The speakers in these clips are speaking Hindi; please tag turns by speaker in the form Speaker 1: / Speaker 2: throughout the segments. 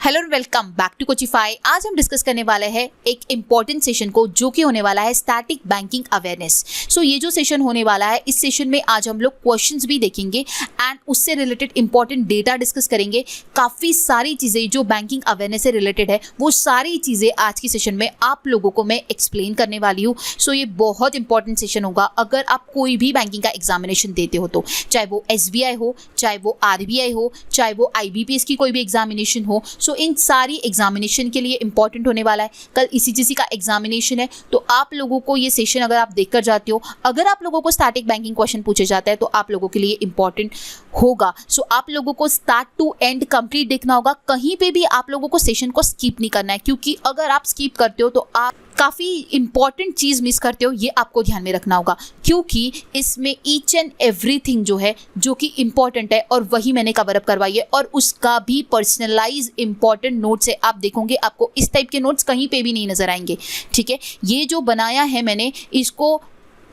Speaker 1: हेलो और वेलकम बैक टू कोचिफाई। आज हम डिस्कस करने वाले हैं एक इम्पॉर्टेंट सेशन को जो कि होने वाला है स्टैटिक बैंकिंग अवेयरनेस। सो ये जो सेशन होने वाला है, इस सेशन में आज हम लोग क्वेश्चंस भी देखेंगे एंड उससे रिलेटेड इंपॉर्टेंट डेटा डिस्कस करेंगे। काफ़ी सारी चीज़ें जो बैंकिंग अवेयरनेस से रिलेटेड है वो सारी चीज़ें आज की सेशन में आप लोगों को मैं एक्सप्लेन करने वाली हूँ। सो ये बहुत इंपॉर्टेंट सेशन होगा अगर आप कोई भी बैंकिंग का एग्जामिनेशन देते हो तो, चाहे वो SBI हो, चाहे वो RBI हो, चाहे वो IBPS की कोई भी एग्जामिनेशन हो। सो इन सारी एग्जामिनेशन के लिए इंपॉर्टेंट होने वाला है। कल ECGC का एग्जामिनेशन है तो आप लोगों को ये सेशन अगर आप देखकर जाते हो, अगर आप लोगों को स्टैटिक बैंकिंग क्वेश्चन पूछे जाता है तो आप लोगों के लिए इंपॉर्टेंट होगा। सो आप लोगों को स्टार्ट टू एंड कंप्लीट देखना होगा। कहीं पे भी आप लोगों को सेशन को स्किप नहीं करना है, क्योंकि अगर आप स्किप करते हो तो आप काफ़ी इंपॉर्टेंट चीज़ मिस करते हो। ये आपको ध्यान में रखना होगा, क्योंकि इसमें ईच एंड एवरीथिंग जो है जो कि इंपॉर्टेंट है और वही मैंने कवर अप करवाई है, और उसका भी पर्सनलाइज इंपॉर्टेंट नोट्स है। आप देखोगे आपको इस टाइप के नोट्स कहीं पे भी नहीं नजर आएंगे। ठीक है, ये जो बनाया है मैंने इसको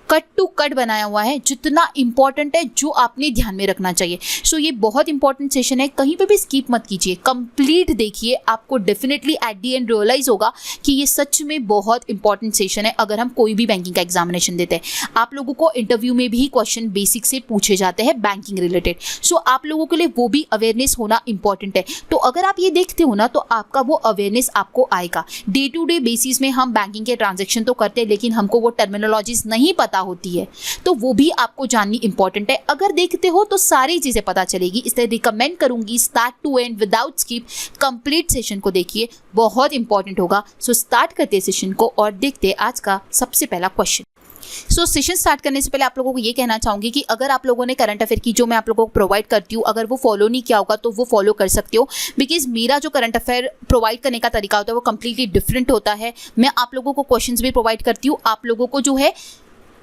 Speaker 1: कट टू कट बनाया हुआ है, जितना इंपॉर्टेंट है जो आपने ध्यान में रखना चाहिए। सो ये बहुत इंपॉर्टेंट सेशन है, कहीं पे भी स्किप मत कीजिए, कंप्लीट देखिए। आपको definitely at the end realise होगा कि ये सच में बहुत इंपॉर्टेंट सेशन है अगर हम कोई भी बैंकिंग का एग्जामिनेशन देते हैं। आप लोगों को इंटरव्यू में भी क्वेश्चन बेसिक से पूछे जाते हैं बैंकिंग रिलेटेड। सो आप लोगों के लिए वो भी अवेयरनेस होना इंपॉर्टेंट है। तो अगर आप ये देखते हो ना तो आपका वो अवेयरनेस आपको आएगा। डे टू डे बेसिस में हम बैंकिंग के ट्रांजेक्शन तो करते हैं, लेकिन हमको वो टर्मिनोलॉजीज नहीं पता होती है, तो वो भी आपको जाननी इंपॉर्टेंट है। अगर देखते हो तो सारी चीजें पता चलेगी। इसलिए रिकमेंड करूंगी start to end without skip complete session को देखिए, बहुत इंपॉर्टेंट होगा। सो स्टार्ट करते हैं सेशन को और देखते हैं आज का सबसे पहला क्वेश्चन। सो सेशन स्टार्ट करने से पहले आप लोगों को ये कहना चाहूंगी कि अगर आप लोगों ने करंट अफेयर की जो मैं आप लोगों को प्रोवाइड करती हूँ, अगर वो फॉलो नहीं किया होगा तो वो फॉलो कर सकते हो, बिकॉज मेरा जो करंट अफेयर प्रोवाइड करने का तरीका होता है वो कंप्लीटली डिफरेंट होता है। मैं आप लोगों को क्वेश्चंस भी प्रोवाइड करती हूँ, आप लोगों को जो है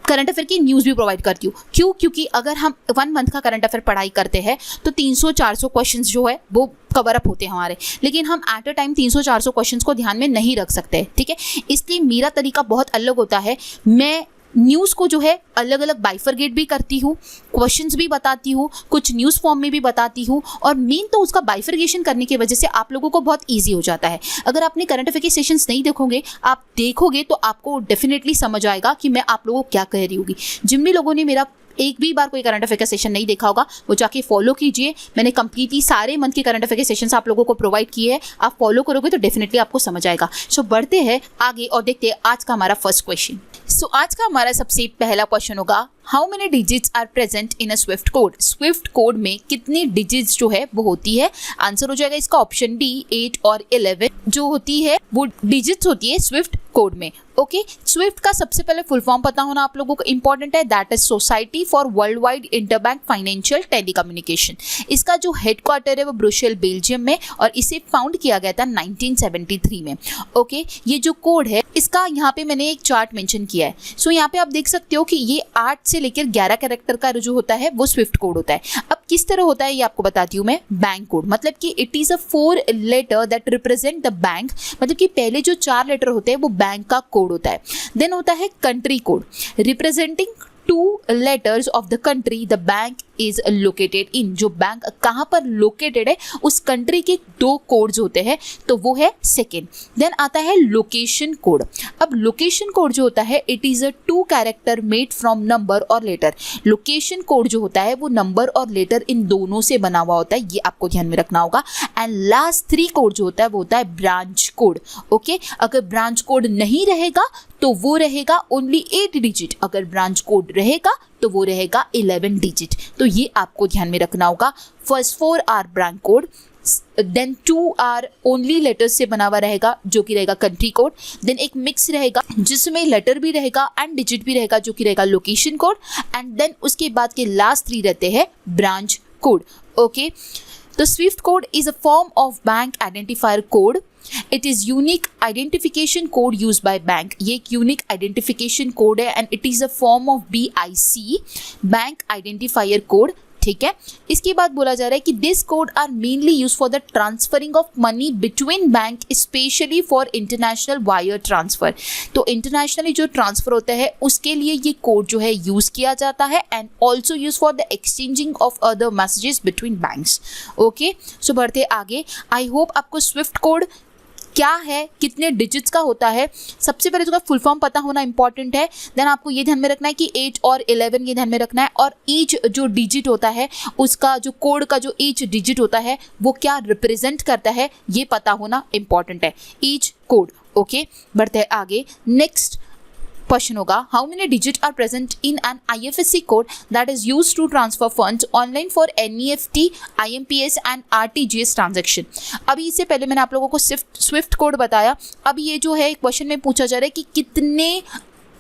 Speaker 1: करंट अफेयर की न्यूज़ भी प्रोवाइड करती हूँ। क्यों? क्योंकि अगर हम 1 मंथ का करंट अफेयर पढ़ाई करते हैं तो 300-400 क्वेश्चंस जो है वो कवर अप होते हैं हमारे, लेकिन हम एट अ टाइम 300-400 क्वेश्चंस को ध्यान में नहीं रख सकते। ठीक है, इसलिए मेरा तरीका बहुत अलग होता है। मैं न्यूज़ को जो है अलग अलग बाइफरगेट भी करती हूँ, क्वेश्चंस भी बताती हूँ, कुछ न्यूज़ फॉर्म में भी बताती हूँ, और मेन तो उसका बाइफरगेशन करने की वजह से आप लोगों को बहुत इजी हो जाता है। अगर आपने करंट अफेयर के सेशंस नहीं देखोगे, आप देखोगे तो आपको डेफिनेटली समझ आएगा कि मैं आप लोगों को क्या कह रही होगी। जिन भी लोगों ने मेरा एक भी बार कोई करंट अफेयर का सेशन नहीं देखा होगा वो जाके फॉलो कीजिए। मैंने कंप्लीटली सारे मंथ के करंट अफेयर के सेशंस आप लोगों को प्रोवाइड किए हैं, आप फॉलो करोगे तो डेफिनेटली आपको समझ आएगा। सो बढ़ते हैं आगे और देखते हैं आज का हमारा फर्स्ट क्वेश्चन। सो आज का हमारा सबसे पहला क्वेश्चन होगा, how many digits are present in a swift code. Swift code में कितनी डिजिट्स जो है वो होती है। आंसर हो जाएगा इसका ऑप्शन डी 8 और 11 जो होती है वो डिजिट्स होती है स्विफ्ट कोड में। ओके, स्विफ्ट का सबसे पहले फुल फॉर्म पता होना आप लोगों को इंपॉर्टेंट है, that is society for world wide interbank financial telecommunication. इसका जो हेडक्वार्टर है वो ब्रुसेल बेल्जियम में, और इसे फाउंड किया गया था 1973 में। ओके, ये जो कोड है इसका यहाँ पे मैंने एक चार्ट मेंशन किया है। सो यहाँ पे आप देख सकते हो कि ये 8 से लेकर 11 कैरेक्टर का जो होता है वो स्विफ्ट कोड होता है। अब किस तरह होता है ये आपको बताती हूँ मैं। बैंक कोड मतलब कि it is a 4 letter that represent the bank, मतलब कि पहले जो 4 लेटर होते हैं वो बैंक का कोड होता है। देन होता है country code representing 2 letters of the country the bank is located in. जो बैंक कहाँ पर लोकेटेड है उस कंट्री के 2 कोड्स होते हैं, तो वो है सेकेंड। देन आता है लोकेशन कोड। अब लोकेशन कोड जो होता है it is a 2 character made from number और लेटर। लोकेशन कोड जो होता है वो नंबर और लेटर इन दोनों से बना हुआ होता है, ये आपको ध्यान में रखना होगा। एंड लास्ट 3 कोड जो होता है वो होता है ब्रांच कोड। ओके, अगर ब्रांच कोड नहीं रहेगा तो वो रहेगा ओनली 8 डिजिट, अगर ब्रांच कोड रहेगा तो वो रहेगा 11 डिजिट। तो ये आपको ध्यान में रखना होगा। First 4 are branch code, then 2 are only letters से बना हुआ रहेगा जो कि रहेगा कंट्री कोड, देन एक मिक्स रहेगा जिसमें लेटर भी रहेगा एंड डिजिट भी रहेगा जो कि रहेगा लोकेशन कोड, एंड देन उसके बाद के लास्ट 3 रहते हैं ब्रांच कोड। ओके, तो swift code is a form of bank identifier code. It is unique identification code use by bank. ये एक यूनिक आइडेंटिफिकेशन कोड है and it is a form of BIC bank identifier code. ठीक है। इसके बाद बोला जा रहा है कि this code are mainly use for the transferring of money between bank, specially for international wire transfer. तो इंटरनेशनली जो ट्रांसफर होता है उसके लिए ये कोड जो है यूज किया जाता है, and also use for the exchanging of other messages between banks. Okay, so बढ़ते आगे। आई होप आपको स्विफ्ट कोड क्या है, कितने डिजिट्स का होता है, सबसे पहले उसका फुल फॉर्म पता होना इंपॉर्टेंट है। देन आपको ये ध्यान में रखना है कि 8 और 11 ये ध्यान में रखना है, और ईच जो डिजिट होता है उसका जो कोड का जो ईच डिजिट होता है वो क्या रिप्रेजेंट करता है ये पता होना इंपॉर्टेंट है, ईच कोड। ओके, बढ़ते हैं आगे। नेक्स्ट क्वेश्चन होगा, how many digit are present in an IFSC code that is use to transfer funds online for NEFT, IMPS and RTGS transaction. अभी इससे पहले मैंने आप लोगों को स्विफ्ट कोड बताया। अब ये जो है क्वेश्चन में पूछा जा रहा है कि कितने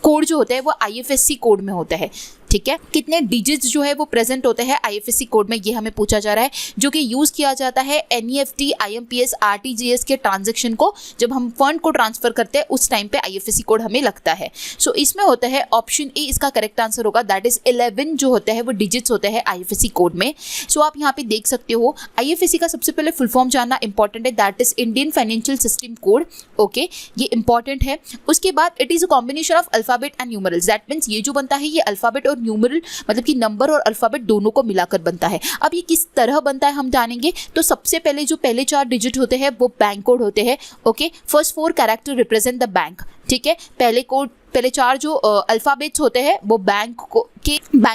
Speaker 1: कोड जो होता है वो IFSC कोड में होता है, ठीक है, कितने डिजिट्स जो है वो प्रेजेंट होते हैं IFSC कोड में, ये हमें पूछा जा रहा है, जो कि यूज किया जाता है NEFT, IMPS, RTGS के ट्रांजेक्शन को जब हम फंड को ट्रांसफर करते हैं उस टाइम पे IFSC कोड हमें लगता है। सो इसमें होता है ऑप्शन ए, इसका करेक्ट आंसर होगा, दैट इज 11 जो होता है वो डिजिट्स होते हैं IFSC कोड में। सो आप यहाँ पे देख सकते हो IFSC का सबसे पहले फुल फॉर्म जानना इंपॉर्टेंट है, that is Indian financial system code. Okay, ये इंपॉर्टेंट है। उसके बाद it is a combination of alphabet and numerals, that means ये जो बनता है ये अल्फाबेट और न्यूमरल मतलब कि नंबर और अल्फाबेट दोनों को मिलाकर बनता है। अब ये किस तरह बनता है हम जानेंगे। तो सबसे पहले जो पहले 4 डिजिट होते हैं वो बैंक कोड होते हैं। Okay, first 4 character represent the bank, ठीक है। पहले 4 जो अल्फाबेट्स होते हैं वो बैंक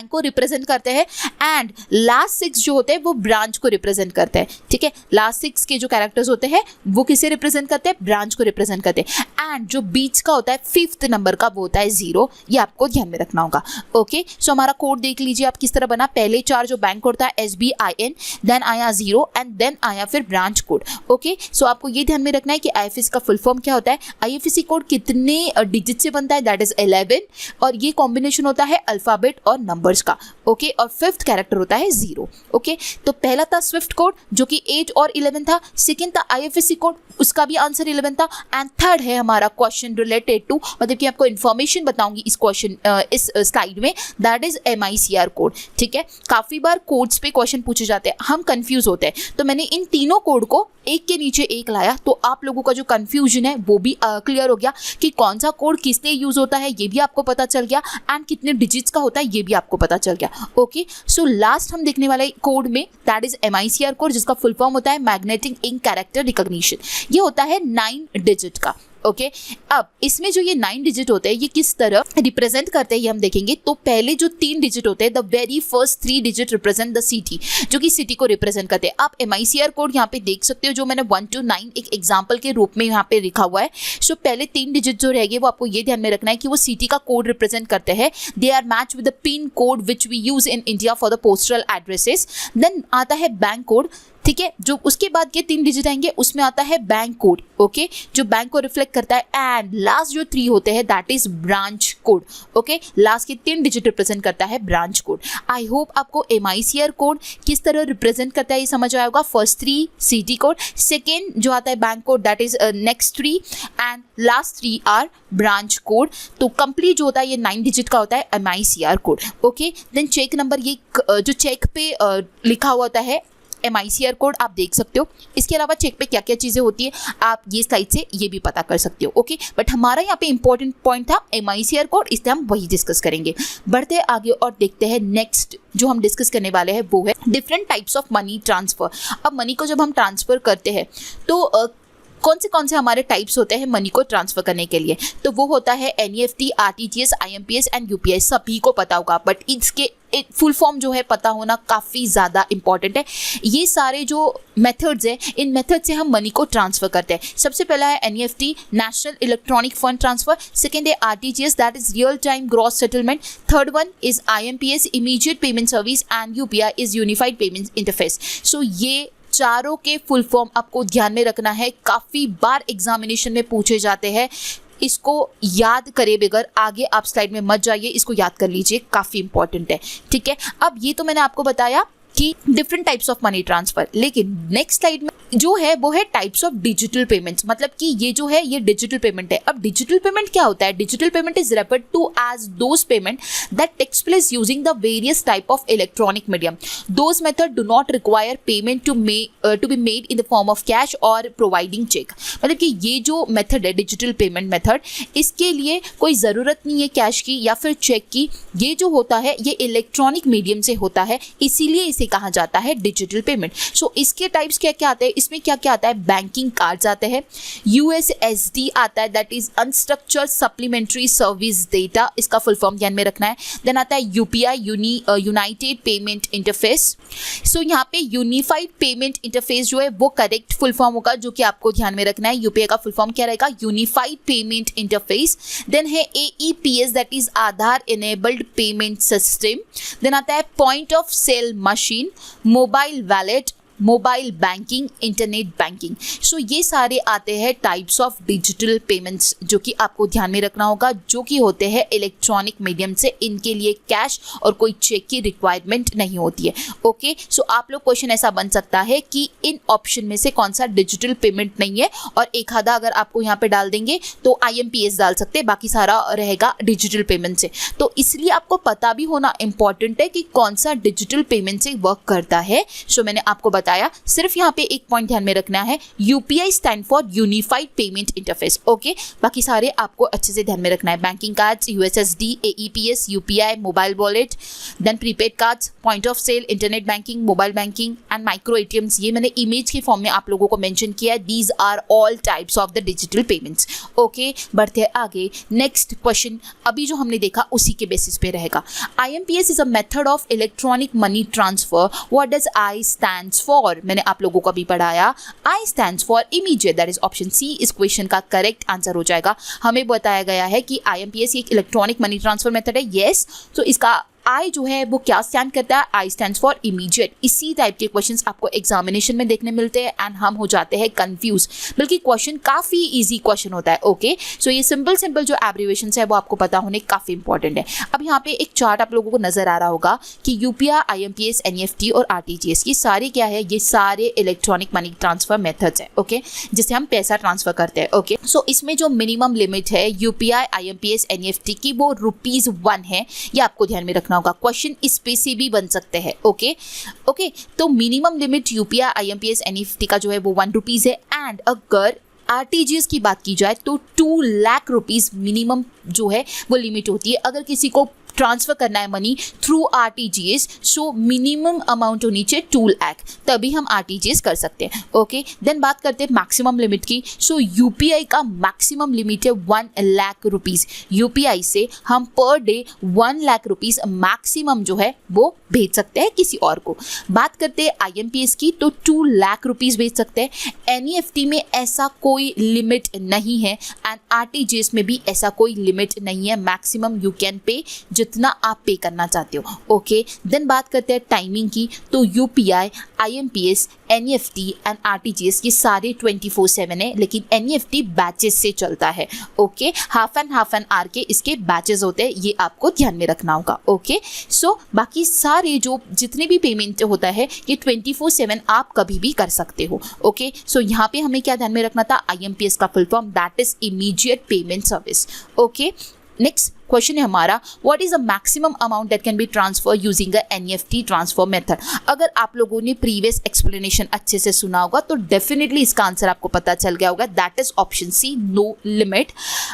Speaker 1: को रिप्रेजेंट करते हैं, एंड लास्ट 6 जो होते हैं वो ब्रांच को रिप्रेजेंट करते हैं, ठीक है। लास्ट 6 के जो कैरेक्टर्स होते हैं वो किसे रिप्रेजेंट करते हैं, ब्रांच को रिप्रेजेंट करते हैं, एंड जो बीच का होता है 5th नंबर का वो होता है 0, ये आपको ध्यान में रखना होगा। ओके, सो हमारा कोड देख लीजिए आप किस तरह बना। पहले 4 जो बैंक कोड था SBIN, देन आया 0 एंड देन आया फिर ब्रांच कोड। ओके, सो आपको ये ध्यान में रखना है कि IFSC का फुल फॉर्म क्या होता है, IFSC कोड कितने डिजिट से बनता है, दैट इज 11, और ये कॉम्बिनेशन होता है अल्फाबेट और नंबर्स का। ओके, और 5th कैरेक्टर होता है 0। ओके, तो पहला था स्विफ्ट कोड जो कि 8 और 11 था, सेकंड था IFSC कोड, उसका भी आंसर 11 था, एंड थर्ड है हमारा क्वेश्चन रिलेटेड टू, मतलब कि आपको इन्फॉर्मेशन बताऊंगी इस क्वेश्चन इस स्लाइड में, दैट इज MICR कोड, ठीक है। काफी बार कोड्स पे क्वेश्चन पूछे जाते हैं, हम कंफ्यूज होते हैं, तो मैंने इन तीनों कोड को एक के नीचे एक लाया, तो आप लोगों का जो कंफ्यूजन है वो भी क्लियर हो गया कि कौन सा कोड किस लिए यूज होता है ये भी आपको पता चल गया, एंड कितने डिजिट्स का होता है ये भी आपको पता चल गया। ओके, सो लास्ट हम देखने वाले कोड में दैट इज MICR कोड, जिसका फुल फॉर्म होता है मैग्नेटिक इंक कैरेक्टर रिकॉग्निशन। ये होता है 9 डिजिट का। ओके, अब इसमें जो ये 9 डिजिट होते हैं ये किस तरह रिप्रेजेंट करते हैं ये हम देखेंगे। तो पहले जो 3 डिजिट होते हैं, the very first 3 digit represent the city, जो कि सिटी को रिप्रेजेंट करते हैं। आप MICR कोड यहाँ पे देख सकते हो, जो मैंने 1 to 9 एक एग्जाम्पल के रूप में यहाँ पे लिखा हुआ है। सो पहले 3 डिजिट जो रहेंगे वो आपको ये ध्यान में रखना है कि वो सिटी का कोड रिप्रेजेंट करते हैं। They are match with the pin code which we use in India for the postal addresses. Then आता है बैंक कोड, ठीक है, जो उसके बाद के 3 डिजिट आएंगे उसमें आता है बैंक कोड, ओके, जो बैंक को रिफ्लेक्ट करता है, एंड लास्ट जो 3 होते हैं that is branch code. Okay, last के 3 डिजिट रिप्रेजेंट करता है ब्रांच कोड। आई होप आपको MICR कोड किस तरह रिप्रेजेंट करता है ये समझ आया होगा। फर्स्ट 3 सिटी कोड, सेकेंड जो आता है bank code that is next 3, and last 3 are branch code. तो कंप्लीट जो होता है ये 9 डिजिट का होता है MICR code. Okay, then cheque number, ये जो चेक पे लिखा हुआ होता है MICR कोड आप देख सकते हो। इसके अलावा चेक पे क्या क्या चीज़ें होती है आप ये स्लाइड से ये भी पता कर सकते हो। ओके, बट हमारा यहाँ पे इंपॉर्टेंट पॉइंट था MICR कोड, इसलिए हम वही डिस्कस करेंगे। बढ़ते हैं आगे और देखते हैं नेक्स्ट जो हम डिस्कस करने वाले हैं वो है different types of money transfer. अब मनी को जब हम ट्रांसफर करते हैं तो कौन से हमारे टाइप्स होते हैं मनी को ट्रांसफर करने के लिए। तो वो होता है NEFT, RTGS, IMPS and UPI। सभी को पता होगा, बट इसके फुल फॉर्म जो है पता होना काफ़ी ज़्यादा इंपॉर्टेंट है। ये सारे जो मेथड्स हैं, इन मेथड से हम मनी को ट्रांसफ़र करते हैं। सबसे पहला है NEFT, National Electronic Fund Transfer. Second है RTGS, that is real time gross settlement. Third one is IMPS, immediate payment service, and UPI is unified payment interface. So ये चारों के फुल फॉर्म आपको ध्यान में रखना है, काफ़ी बार एग्जामिनेशन में पूछे जाते हैं। इसको याद करे बगैर आगे आप स्लाइड में मत जाइए, इसको याद कर लीजिए, काफ़ी इंपॉर्टेंट है, ठीक है। अब ये तो मैंने आपको बताया कि different types of money transfer, लेकिन नेक्स्ट स्लाइड में जो है वो है टाइप्स ऑफ डिजिटल पेमेंट्स, मतलब कि ये जो है ये डिजिटल पेमेंट है। अब डिजिटल पेमेंट क्या होता है? Digital payment is referred to as those payment that takes place using the various type of electronic medium. Those method do not require payment to be made in the form of cash और प्रोवाइडिंग चेक। मतलब कि ये जो मेथड है डिजिटल पेमेंट मेथड, इसके लिए कोई ज़रूरत नहीं है कैश की या फिर चेक की। ये जो होता है ये इलेक्ट्रॉनिक मीडियम से होता है, इसीलिए इसे कहा जाता है डिजिटल पेमेंट। सो इसके टाइप्स क्या क्या आते हैं? इसमें क्या क्या आता है? बैंकिंग कार्ड्स आते हैं, USSD आता है, that is unstructured supplementary service data, इसका फुल फॉर्म ध्यान में रखना है। देन आता है UPI, यूनाइटेड पेमेंट इंटरफेस। सो यहाँ पे यूनिफाइड पेमेंट इंटरफेस जो है वो करेक्ट फुल फॉर्म होगा, जो कि आपको ध्यान में रखना है। UPI का फुल फॉर्म क्या रहेगा? Unified payment interface. देन है AEPS, that is Aadhaar enabled payment system. Then आता है point of sale machine, mobile wallet, mobile banking, internet banking. So ये सारे आते हैं टाइप्स ऑफ डिजिटल पेमेंट्स, जो कि आपको ध्यान में रखना होगा, जो कि होते हैं इलेक्ट्रॉनिक मीडियम से। इनके लिए कैश और कोई चेक की रिक्वायरमेंट नहीं होती है। ओके, सो आप लोग क्वेश्चन ऐसा बन सकता है कि इन ऑप्शन में से कौन सा डिजिटल पेमेंट नहीं है, और एक आधा अगर आपको यहाँ पे डाल देंगे तो IMPS डाल सकते हैं, बाकी सारा रहेगा डिजिटल पेमेंट से। तो इसलिए आपको पता भी होना इंपॉर्टेंट है कि कौन सा डिजिटल पेमेंट से वर्क करता है। सो मैंने आपको बताया, सिर्फ यहाँ पे एक पॉइंट ध्यान में रखना है, UPI stand for unified payment interface. Okay, बाकी सारे आपको अच्छे से ध्यान में रखना है। Banking cards, USSD, AEPS, UPI, mobile wallet, then prepaid cards, point of sale, internet banking, mobile banking and micro ATMs। ये मैंने इमेज के फॉर्म में आप लोगों को मेंशन किया है। These are all types of the digital payments. Okay, बढ़ते हैं आगे। नेक्स्ट क्वेश्चन अभी जो हमने देखा उसी के बेसिस पे रहेगा। IMPS is a method of electronic money transfer. What does I stands for? मैंने आप लोगों को भी पढ़ाया, I stands for immediate, that is option C इस क्वेश्चन का करेक्ट आंसर हो जाएगा। हमें बताया गया है कि IMPS एक इलेक्ट्रॉनिक मनी ट्रांसफर मेथड है। यस, तो इसका I जो है वो क्या स्टैंड करता है? I stands for immediate. इसी टाइप के क्वेश्चंस आपको एग्जामिनेशन में देखने मिलते हैं एंड हम हो जाते हैं कंफ्यूज, बल्कि क्वेश्चन काफ़ी इजी क्वेश्चन होता है। ओके, सो ये सिंपल जो एब्रीवेशन है वो आपको पता होने काफ़ी इंपॉर्टेंट है। अब यहाँ पे एक चार्ट आप लोगों को नजर आ रहा होगा कि UPI, IMPS, NEFT और RTGS ये सारे क्या है? ये सारे इलेक्ट्रॉनिक मनी ट्रांसफर मेथड्स है। ओके, जिससे हम पैसा ट्रांसफर करते हैं। ओके, सो इसमें जो मिनिमम लिमिट है UPI, IMPS, NEFT की वो ₹1 है। ये आपको ध्यान में रखना होगा, क्वेश्चन इस पे से भी बन सकते हैं। ओके, तो minimum limit UPI, IMPS, NEFT का जो है वो ₹1 है। एंड अगर RTGS की बात की जाए तो 2 लाख रुपीज मिनिमम जो है वो लिमिट होती है। अगर किसी को ट्रांसफर करना है money through RTGS, so minimum amount होनी चाहिए 2 लाख, तभी हम RTGS कर सकते हैं। ओके, देन बात करते हैं मैक्सिमम लिमिट की। सो UPI का मैक्सिमम लिमिट है 1 लाख रुपीज। UPI से हम per day 1 lakh rupees maximum जो है वो भेज सकते हैं किसी और को। बात करते हैं IMPS की, तो 2 लाख रुपीज भेज सकते हैं। NEFT में ऐसा कोई लिमिट नहीं है एंड RTGS में भी ऐसा कोई लिमिट नहीं है। मैक्सिमम यू कैन पे जितना आप पे करना चाहते हो। ओके, देन बात करते हैं टाइमिंग की, तो UPI, IMPS, NEFT and RTGS ये सारे 24/7 है, लेकिन NEFT बैचेस से चलता है। ओके, हाफ एन आवर के इसके बैचेस होते हैं, ये आपको ध्यान में रखना होगा। ओके, सो बाकी सारे जो जितने भी पेमेंट होता है ये 24/7 आप कभी भी कर सकते हो। ओके, सो यहाँ पे हमें क्या ध्यान में रखना था? IMPS का full form that is immediate payment service. Okay, next question है हमारा, what is the maximum amount that can be transfer using a NEFT transfer method. अगर आप लोगों ने प्रीवियस एक्सप्लेनेशन अच्छे से सुना होगा तो डेफिनेटली इसका आंसर आपको पता चल गया होगा, that is option C, no limit.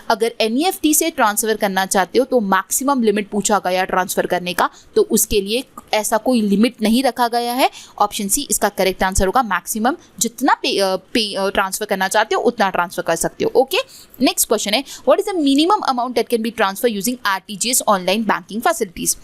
Speaker 1: अगर NEFT से ट्रांसफर करना चाहते हो तो मैक्सिमम लिमिट पूछा गया ट्रांसफर करने का, तो उसके लिए ऐसा कोई लिमिट नहीं रखा गया है। ऑप्शन सी इसका करेक्ट आंसर होगा, मैक्सिमम जितना ट्रांसफर करना चाहते हो उतना ट्रांसफर कर सकते हो। ओके, नेक्स्ट क्वेश्चन है, what is the minimum amount that can be transfer using RTGS online banking facilities.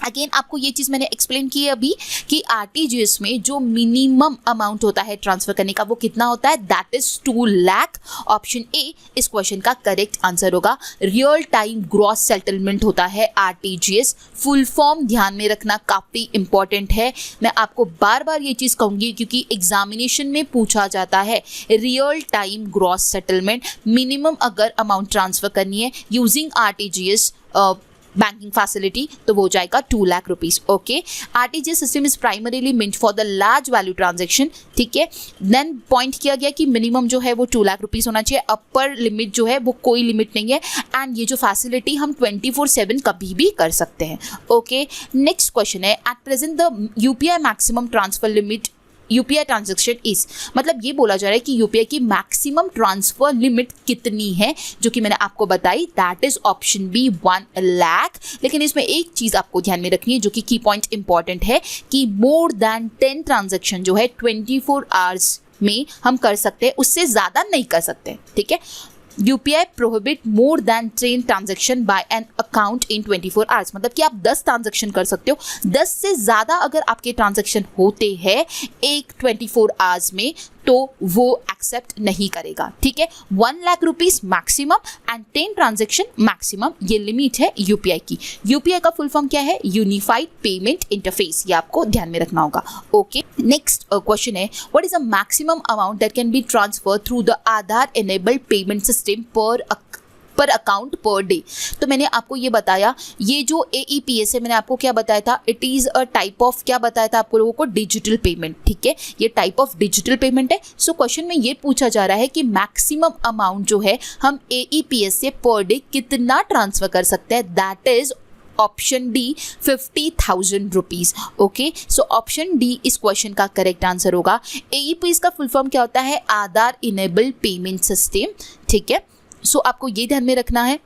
Speaker 1: Again आपको ये चीज़ मैंने एक्सप्लेन की है अभी कि RTGS में जो मिनिमम अमाउंट होता है ट्रांसफर करने का वो कितना होता है? That is 2 lakh. Option A इस क्वेश्चन का करेक्ट आंसर होगा। रियल टाइम ग्रॉस सेटलमेंट होता है RTGS। फुल फॉर्म ध्यान में रखना काफ़ी इंपॉर्टेंट है। मैं आपको बार बार ये चीज़ कहूँगी क्योंकि एग्जामिनेशन में पूछा जाता है real time gross settlement. Minimum अगर अमाउंट ट्रांसफर करनी है यूजिंग RTGS बैंकिंग फैसिलिटी, तो वो हो जाएगा 2 lakh rupees. Okay, RTGS system is primarily mint for the large value transaction. ठीक है, देन पॉइंट किया गया कि मिनिमम जो है वो 2 लाख रुपीज होना चाहिए, अपर लिमिट जो है वो कोई लिमिट नहीं है, एंड ये जो फैसिलिटी हम 24/7 कभी भी कर सकते हैं। ओके, नेक्स्ट क्वेश्चन है, at present the UPI maximum transfer limit UPI transaction is, मतलब ये बोला जा रहा है कि यूपीआई की मैक्सिमम ट्रांसफर लिमिट कितनी है, जो कि मैंने आपको बताई, that is option B 1 lakh. लेकिन इसमें एक चीज आपको ध्यान में रखनी है जो कि की पॉइंट इंपॉर्टेंट है कि मोर देन 10 ट्रांजेक्शन जो है 24 आवर्स में हम कर सकते हैं, उससे ज्यादा नहीं कर सकते। ठीक है, UPI prohibit more than 10 transaction by an account in 24 hours, मतलब कि आप 10 ट्रांजेक्शन कर सकते हो, 10 से ज़्यादा अगर आपके ट्रांजेक्शन होते हैं एक 24 आवर्स में तो वो एक्सेप्ट नहीं करेगा। ठीक है, 1 lakh rupees maximum and 10 transaction maximum, ये लिमिट है यूपीआई की। यूपीआई का फुल फॉर्म क्या है? यूनिफाइड पेमेंट इंटरफेस, ये आपको ध्यान में रखना होगा। ओके, नेक्स्ट क्वेश्चन है, what is a maximum amount that can be transfer through the Aadhaar enabled payment system पर अकाउंट पर डे। तो मैंने आपको ये बताया, ये जो AEPS है, मैंने आपको क्या बताया था, it is a type of, क्या बताया था आपको लोगों को, डिजिटल पेमेंट। ठीक है, ये टाइप ऑफ डिजिटल पेमेंट है। सो क्वेश्चन में ये पूछा जा रहा है कि मैक्सिमम अमाउंट जो है हम AEPS से पर डे कितना ट्रांसफर कर सकते हैं, that is option D 50,000 rupees. Okay, so option D इस क्वेश्चन का करेक्ट आंसर होगा। AEPS का फुल फॉर्म क्या होता है? आधार इनेबल्ड पेमेंट सिस्टम। ठीक है, सो आपको ये ध्यान में रखना है,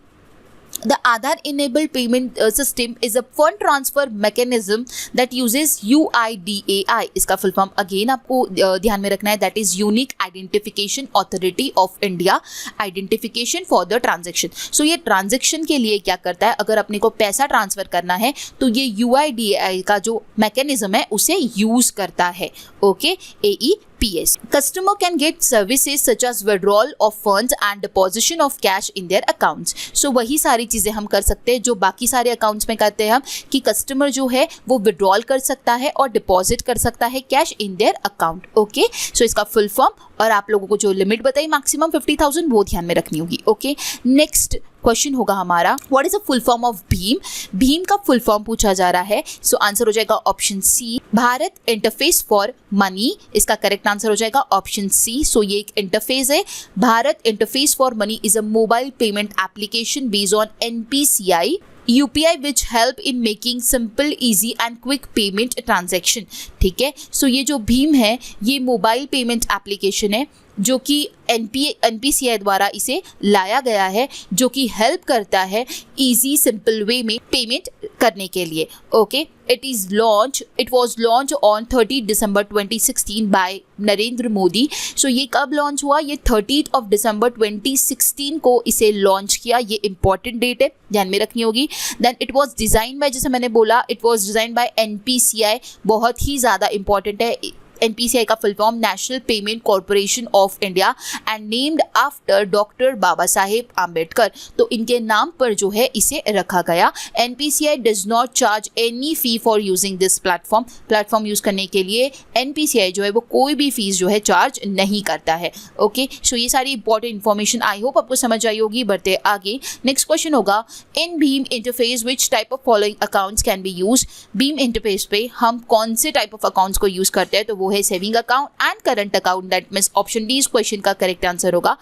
Speaker 1: the Aadhaar enabled payment system is a fund transfer mechanism that uses UIDAI, इसका फुल फॉर्म अगेन आपको ध्यान में रखना है, that is Unique Identification Authority of India, Identification for the Transaction। so ये ट्रांजेक्शन के लिए क्या करता है, अगर अपने को पैसा ट्रांसफर करना है तो ये UIDAI का जो मैकेनिज्म है उसे यूज करता है। Okay, AEPS। Customer can get services such as withdrawal of funds and deposition of cash in their accounts। so वही सारी चीज़ें हम कर सकते हैं जो बाकी सारे अकाउंट्स में करते हैं हम, कि कस्टमर जो है वो विड्रॉल कर सकता है और डिपॉजिट कर सकता है cash in their account. Okay, so इसका फुल फॉर्म और आप लोगों को जो लिमिट बताई मैक्सिमम 50,000 वो ध्यान में रखनी होगी। ओके, नेक्स्ट क्वेश्चन होगा हमारा, what is the full form of Bhim? Bhim का फुल फॉर्म पूछा जा रहा है। सो आंसर हो जाएगा option C, Bharat interface for money. इसका करेक्ट आंसर हो जाएगा ऑप्शन सी। सो ये एक इंटरफेस है, Bharat interface for money is a mobile payment application based on NPCI UPI which help in making simple, easy and quick payment transaction। ठीक है, सो ये जो भीम है ये मोबाइल पेमेंट एप्लीकेशन है जो कि NPCI द्वारा इसे लाया गया है, जो कि हेल्प करता है इजी सिंपल वे में पेमेंट करने के लिए। Okay, it was launch on 30 December 2016 by Narendra Modi. So ये कब लॉन्च हुआ? ये 30 दिसंबर 2016 को इसे लॉन्च किया। ये इंपॉर्टेंट डेट है, ध्यान में रखनी होगी। Then it was design by, जैसे मैंने बोला, it was design by NPCI, बहुत ही ज़्यादा इंपॉर्टेंट है। NPCI का full form National Payment Corporation of India and named after doctor Baba Saheb Ambedkar. तो इनके नाम पर जो है इसे रखा गया। NPCI does not charge any fee for using this platform use करने के लिए NPCI जो है वो कोई भी फीस जो है चार्ज नहीं करता है। ओके, सो ये सारी इंपॉर्टेंट इन्फॉर्मेशन आई होप आपको समझ आई होगी। बढ़ते आगे, नेक्स्ट क्वेश्चन होगा, इन भीम interface which type of following accounts can be use? भीम इंटरफेस पे हम कौन से टाइप ऑफ अकाउंट्स को यूज करते हैं? तो वो है saving account and current account. That means option D इस क्वेश्चन का करेक्ट आंसर होगा।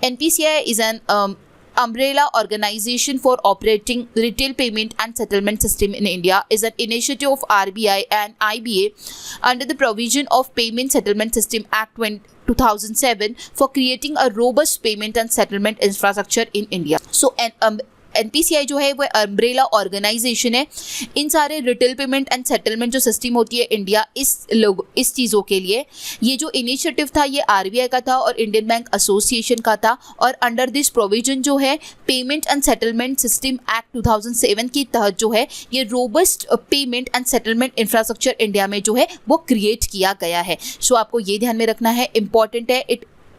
Speaker 1: NPCI is an umbrella organization for operating retail payment and settlement system in India, is an initiative of RBI and IBA under the provision of Payment Settlement System Act 2007 for creating a robust payment and settlement infrastructure in India। So NPCI जो है वो अम्ब्रेला ऑर्गेनाइजेशन है इन सारे रिटेल पेमेंट एंड सेटलमेंट जो सिस्टम होती है इंडिया इस चीज़ों के लिए। ये जो इनिशिएटिव था ये RBI का था और इंडियन बैंक एसोसिएशन का था, और अंडर दिस प्रोविजन जो है payment and settlement system act 2007 के तहत जो है ये robust payment and settlement infrastructure India में जो है वो क्रिएट किया गया है। सो आपको ये ध्यान में रखना है, इंपॉर्टेंट है।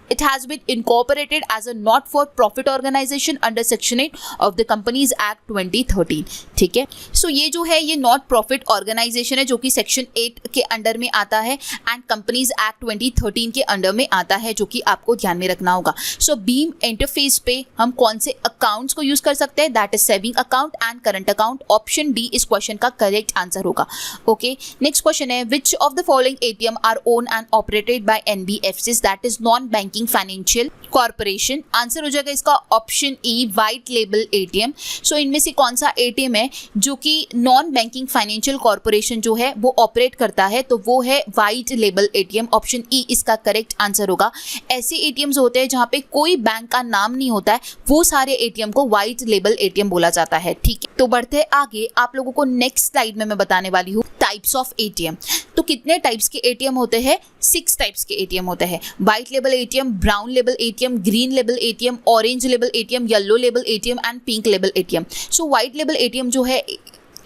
Speaker 1: it has been incorporated as a not for profit organization under section 8 of the Companies Act 2013. ठीक है, सो ये जो है ये नॉट प्रॉफिट ऑर्गेनाइजेशन है जो कि सेक्शन 8 के अंडर में आता है एंड कंपनीज एक्ट 2013 के अंडर में आता है, जो कि आपको ध्यान में रखना होगा. सो बीम इंटरफेस पे हम कौन से अकाउंट्स को यूज कर सकते हैं? That is saving account and current account. Option D इस क्वेश्चन का करेक्ट आंसर होगा. ओके, नेक्स्ट क्वेश्चन है which of the following ATM are own and operated by NBFCs, that is non banking financial corporation. Answer हो जाएगा इसका option E, white label ATM. So इनमें से कौन सा एटीएम है जो कि नॉन बैंकिंग फाइनेंशियल कॉर्पोरेशन जो है वो ऑपरेट करता है? तो वो है white label ATM. Option E इसका करेक्ट आंसर होगा. ऐसे एटीएम्स होते हैं जहां पे कोई बैंक का नाम नहीं होता है, वो सारे एटीएम को व्हाइट लेबल एटीएम बोला जाता है. ठीक है, तो बढ़ते हैं आगे. आप लोगों को नेक्स्ट स्लाइड में मैं बताने वाली हूँ टाइप्स ऑफ एटीएम. तो कितने टाइप्स के एटीएम होते हैं? 6 टाइप्स के एटीएम होते हैं. White label ATM, brown label ATM, green label ATM, orange label ATM, yellow label ATM and pink label ATM. So white label ATM जो है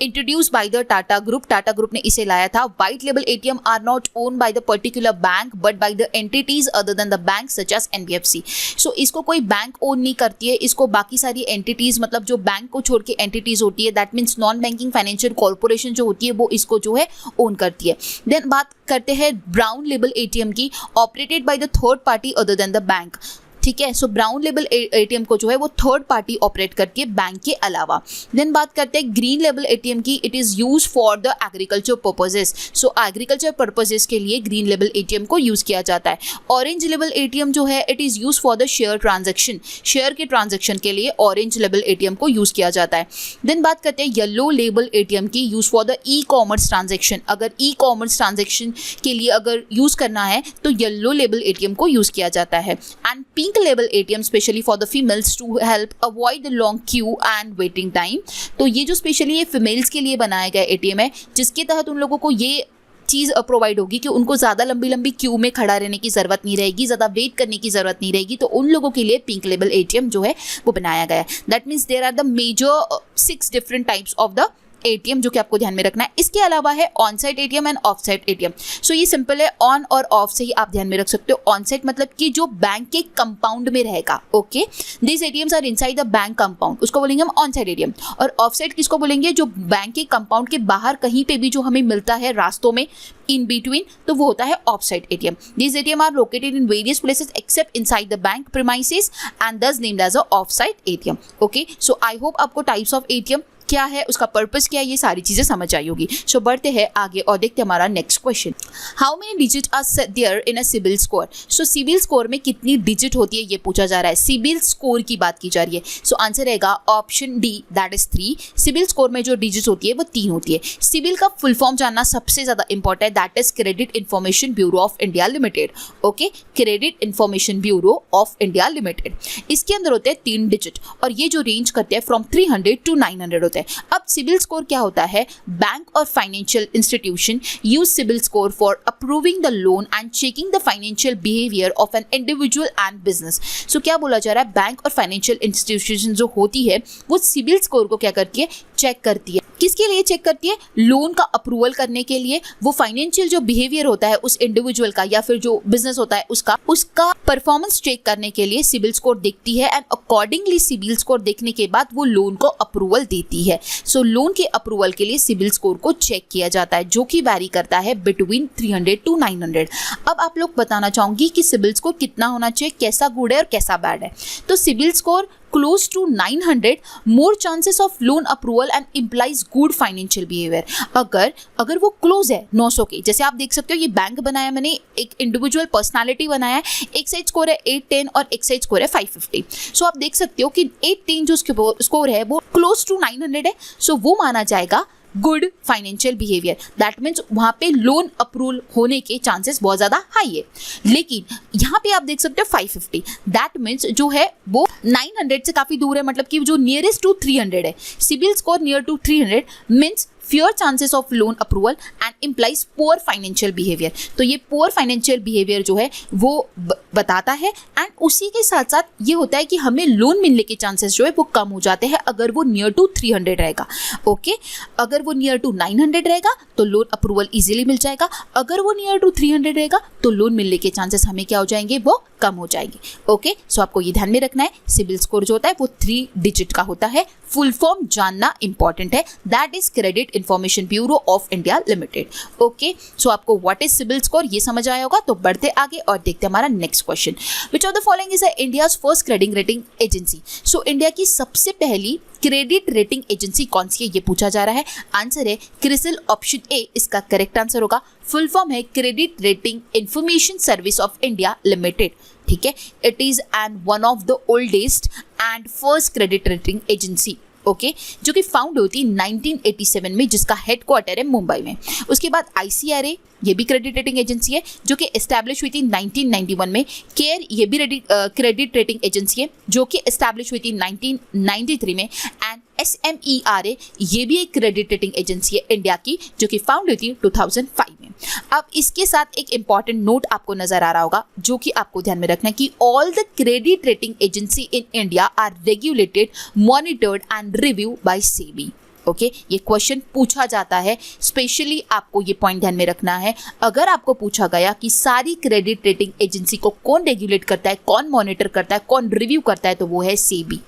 Speaker 1: introduce by the Tata group ने इसे लाया था. White label ATM are not own by the particular bank but by the entities other than the bank such as NBFC. So इसको कोई बैंक ओन नहीं करती है, इसको बाकी सारी एंटिटीज, मतलब जो बैंक को छोड़ के एंटिटीज होती है, that means non banking financial corporation जो होती है वो इसको जो है ओन करती है. देन बात करते हैं ब्राउन लेबल एटीएम की, operated by the third party other than the bank. ठीक है, सो ब्राउन लेबल एटीएम को जो है वो थर्ड पार्टी ऑपरेट करके बैंक के अलावा. देन बात करते हैं ग्रीन लेबल एटीएम की, it is use for the agriculture purposes. So agriculture purposes के लिए ग्रीन लेबल एटीएम को यूज किया जाता है. ऑरेंज लेबल एटीएम जो है it is use for the share transaction, share के ट्रांजेक्शन के लिए ऑरेंज लेबल एटीएम को यूज किया जाता है. देन बात करते हैं येलो लेबल एटीएम की, use for the e commerce transaction. अगर ई कॉमर्स ट्रांजेक्शन के लिए अगर यूज करना है तो येलो लेबल एटीएम को यूज किया जाता है. And pink label ATM specially for the females to help avoid the long queue and waiting time. तो ये जो स्पेशली ये फीमेल्स के लिए बनाया गया एटीएम है, जिसके तहत उन लोगों को ये चीज़ प्रोवाइड होगी कि उनको ज़्यादा लंबी लंबी क्यू में खड़ा रहने की ज़रूरत नहीं रहेगी, ज़्यादा वेट करने की ज़रूरत नहीं रहेगी. तो उन लोगों के लिए पिंक लेबल एटीएम जो है वो बनाया गया है. That means there are the major 6 different types of the ATM जो कि आपको ध्यान में रखना है. इसके अलावा है on site ATM and off site ATM. So ये सिंपल है, ऑन और ऑफ से ही आप ध्यान में रख सकते हो. ऑन साइट मतलब कि जो बैंक के कंपाउंड में रहेगा. Okay, this ATMs are inside the bank compound, उसको बोलेंगे हम ऑन साइट एटीएम. और ऑफ साइट किसको बोलेंगे? जो बैंक के कंपाउंड के बाहर कहीं पे भी जो हमें मिलता है रास्तों में इन बिटवीन, तो वो होता है off site ATM. This ATM are located in various places except inside the bank premises and thus named as a off site ATM. Okay, so I hope आपको टाइप्स ऑफ एटीएम क्या है, उसका पर्पस क्या है, ये सारी चीजें समझ आई होगी. सो बढ़ते हैं आगे और देखते हैं हमारा next question. How many digit are there in a CIBIL score? So CIBIL score में कितनी डिजिट होती है ये पूछा जा रहा है. सिबिल स्कोर की बात की जा रही है. सो आंसर रहेगा option D, that is 3. CIBIL score में जो डिजिट होती है वो 3 होती है. सिबिल का फुल फॉर्म जानना सबसे ज्यादा इंपॉर्टेंट है, that is credit information bureau of India limited. Okay, credit information bureau of India limited. इसके अंदर होते हैं 3 डिजिट और ये जो रेंज करते हैं फ्रॉम 300 to 900 होते हैं. अब सिबिल स्कोर क्या होता है? बैंक और financial institution use CIBIL score for approving the loan and checking the financial behaviour of an individual and business. So क्या बोला जा रहा है? बैंक और फाइनेंशियल इंस्टीट्यूशन जो होती है वो सिबिल स्कोर को क्या करती है? चेक करती है. किसके लिए चेक करती है? लोन का अप्रूवल करने के लिए. वो फाइनेंशियल जो बिहेवियर होता है उस इंडिविजुअल का या फिर जो बिजनेस होता है उसका परफॉर्मेंस चेक करने के लिए सिबिल स्कोर देखती है एंड अकॉर्डिंगली सिबिल स्कोर देखने के बाद वो लोन को अप्रूवल देती है. सो लोन के अप्रूवल के लिए सिबिल स्कोर को चेक किया जाता है जो कि वैरी करता है बिटवीन 300 to 900. अब आप लोग बताना चाहूंगी कि सिबिल स्कोर कितना होना चाहिए, कैसा गुड है और कैसा बैड है. तो CIBIL score close to 900 more chances of loan approval and implies good financial behavior. अगर वो क्लोज है 900 के, जैसे आप देख सकते हो ये बैंक बनाया मैंने, एक इंडिविजुअल पर्सनालिटी बनाया है, एक साइड स्कोर है 810 और एक साइड स्कोर है 550. सो आप देख सकते हो कि 810 जो स्कोर है वो क्लोज टू 900 है. सो वो माना जाएगा good financial behaviour. That means वहाँ पे लोन अप्रूवल होने के चांसेस बहुत ज़्यादा हाई है. लेकिन यहाँ पे आप देख सकते हो 550, दैट मीन्स जो है वो 900 से काफ़ी दूर है, मतलब कि जो नियरेस्ट टू 300 है. CIBIL score near to 300 means fewer chances of loan approval and implies poor financial behavior। तो ये poor financial behavior जो है वो बताता है एंड उसी के साथ साथ ये होता है कि हमें लोन मिलने के चांसेस जो है वो कम हो जाते हैं अगर वो नियर टू 300 रहेगा। ओके, अगर वो नियर टू 900 रहेगा तो लोन अप्रूवल इजीली मिल जाएगा, अगर वो नियर टू 300 रहेगा तो लोन मिलने के चांसेस हमें क्या हो जाएंगे, वो कम हो जाएंगे। ओके, सो आपको ये ध्यान में रखना है सिबिल स्कोर जो होता है वो 3 डिजिट का होता है। फुल फॉर्म जानना इंपॉर्टेंट है, that is credit information bureau of India limited. Okay, so आपको व्हाट इज सिबिल स्कोर ये समझ आया होगा। तो बढ़ते आगे और देखते हैं हमारा next question, which of the following is India's first credit rating agency. So India की सबसे पहली क्रेडिट रेटिंग एजेंसी कौन सी है ये पूछा जा रहा है। आंसर है क्रिसिल, ऑप्शन ए इसका करेक्ट आंसर होगा। फुल फॉर्म है credit rating information service of India limited. ठीक है, it is and one of the oldest and first credit rating agency. Okay, जो कि फाउंड होती 1987 में, जिसका हेडक्वार्टर है मुंबई में। उसके बाद ICRA, ये भी क्रेडिट रेटिंग एजेंसी है जो कि एस्टैब्लिश हुई थी 1991 में। केयर, ये भी क्रेडिट रेटिंग एजेंसी है जो कि एस्टैब्लिश हुई थी 1993 में। एंड SMERA, ये भी एक क्रेडिट रेटिंग एजेंसी है इंडिया की जो कि फाउंड हुई थी 2005 में। अब इसके साथ एक इंपॉर्टेंट नोट आपको नजर आ रहा होगा जो कि आपको ध्यान में रखना है कि all the credit rating agency in India are regulated, monitored and review by SEBI. Okay, ये क्वेश्चन पूछा जाता है, स्पेशली आपको ये पॉइंट ध्यान में रखना है। अगर आपको पूछा गया कि सारी क्रेडिट रेटिंग एजेंसी को कौन रेगुलेट करता है, कौन मॉनिटर करता है, कौन रिव्यू करता है, तो वो है SEBI.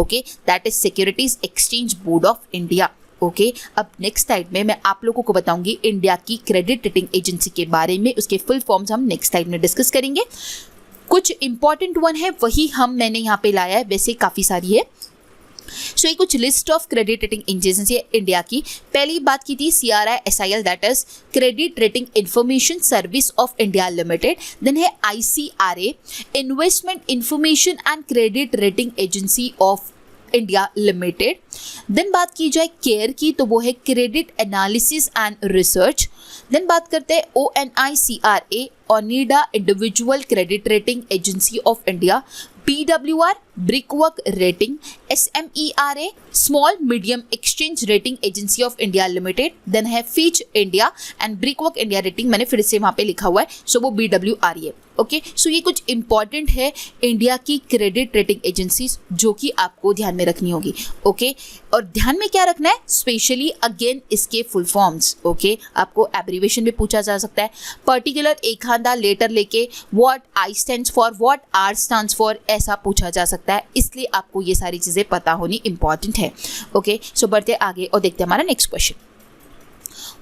Speaker 1: Okay, that is securities exchange board of India. Okay, अब नेक्स्ट स्लाइड में मैं आप लोगों को बताऊंगी इंडिया की क्रेडिट रेटिंग एजेंसी के बारे में। उसके फुल फॉर्म्स हम नेक्स्ट स्लाइड में डिस्कस करेंगे। कुछ इंपॉर्टेंट वन है वही मैंने यहाँ पे लाया है, वैसे काफ़ी सारी है। सो ये कुछ list of credit rating agency है इंडिया की। पहली बात की थी CRI SIL, that is credit rating information service of India limited. Then है ICRA, investment information and credit rating agency of India limited. Then बात की जाए केयर की तो वो है credit analysis and research. Then बात करते हैं ONICRA, Onida individual credit rating agency of India. BWR, Brickwork rating. SMERA, small medium exchange rating agency of India limited. Then है Fitch India and Brickwork India rating, मैंने फिर से वहाँ पे लिखा हुआ है, सो वो BWR है। ओके, सो ये कुछ इंपॉर्टेंट है इंडिया की क्रेडिट रेटिंग एजेंसीज जो कि आपको ध्यान में रखनी होगी। ओके, और ध्यान में क्या रखना है, स्पेशली अगेन इसके फुल फॉर्म्स। ओके, आपको एब्रीवेशन में पूछा जा सकता है, पर्टिकुलर एक खानदार लेटर लेके what I stands for, what R stands for, ऐसा पूछा जा सकता है, इसलिए आपको ये सारी चीज़ें पता होनी इंपॉर्टेंट है। ओके, सो बढ़ते आगे और देखते हैं हमारा next question,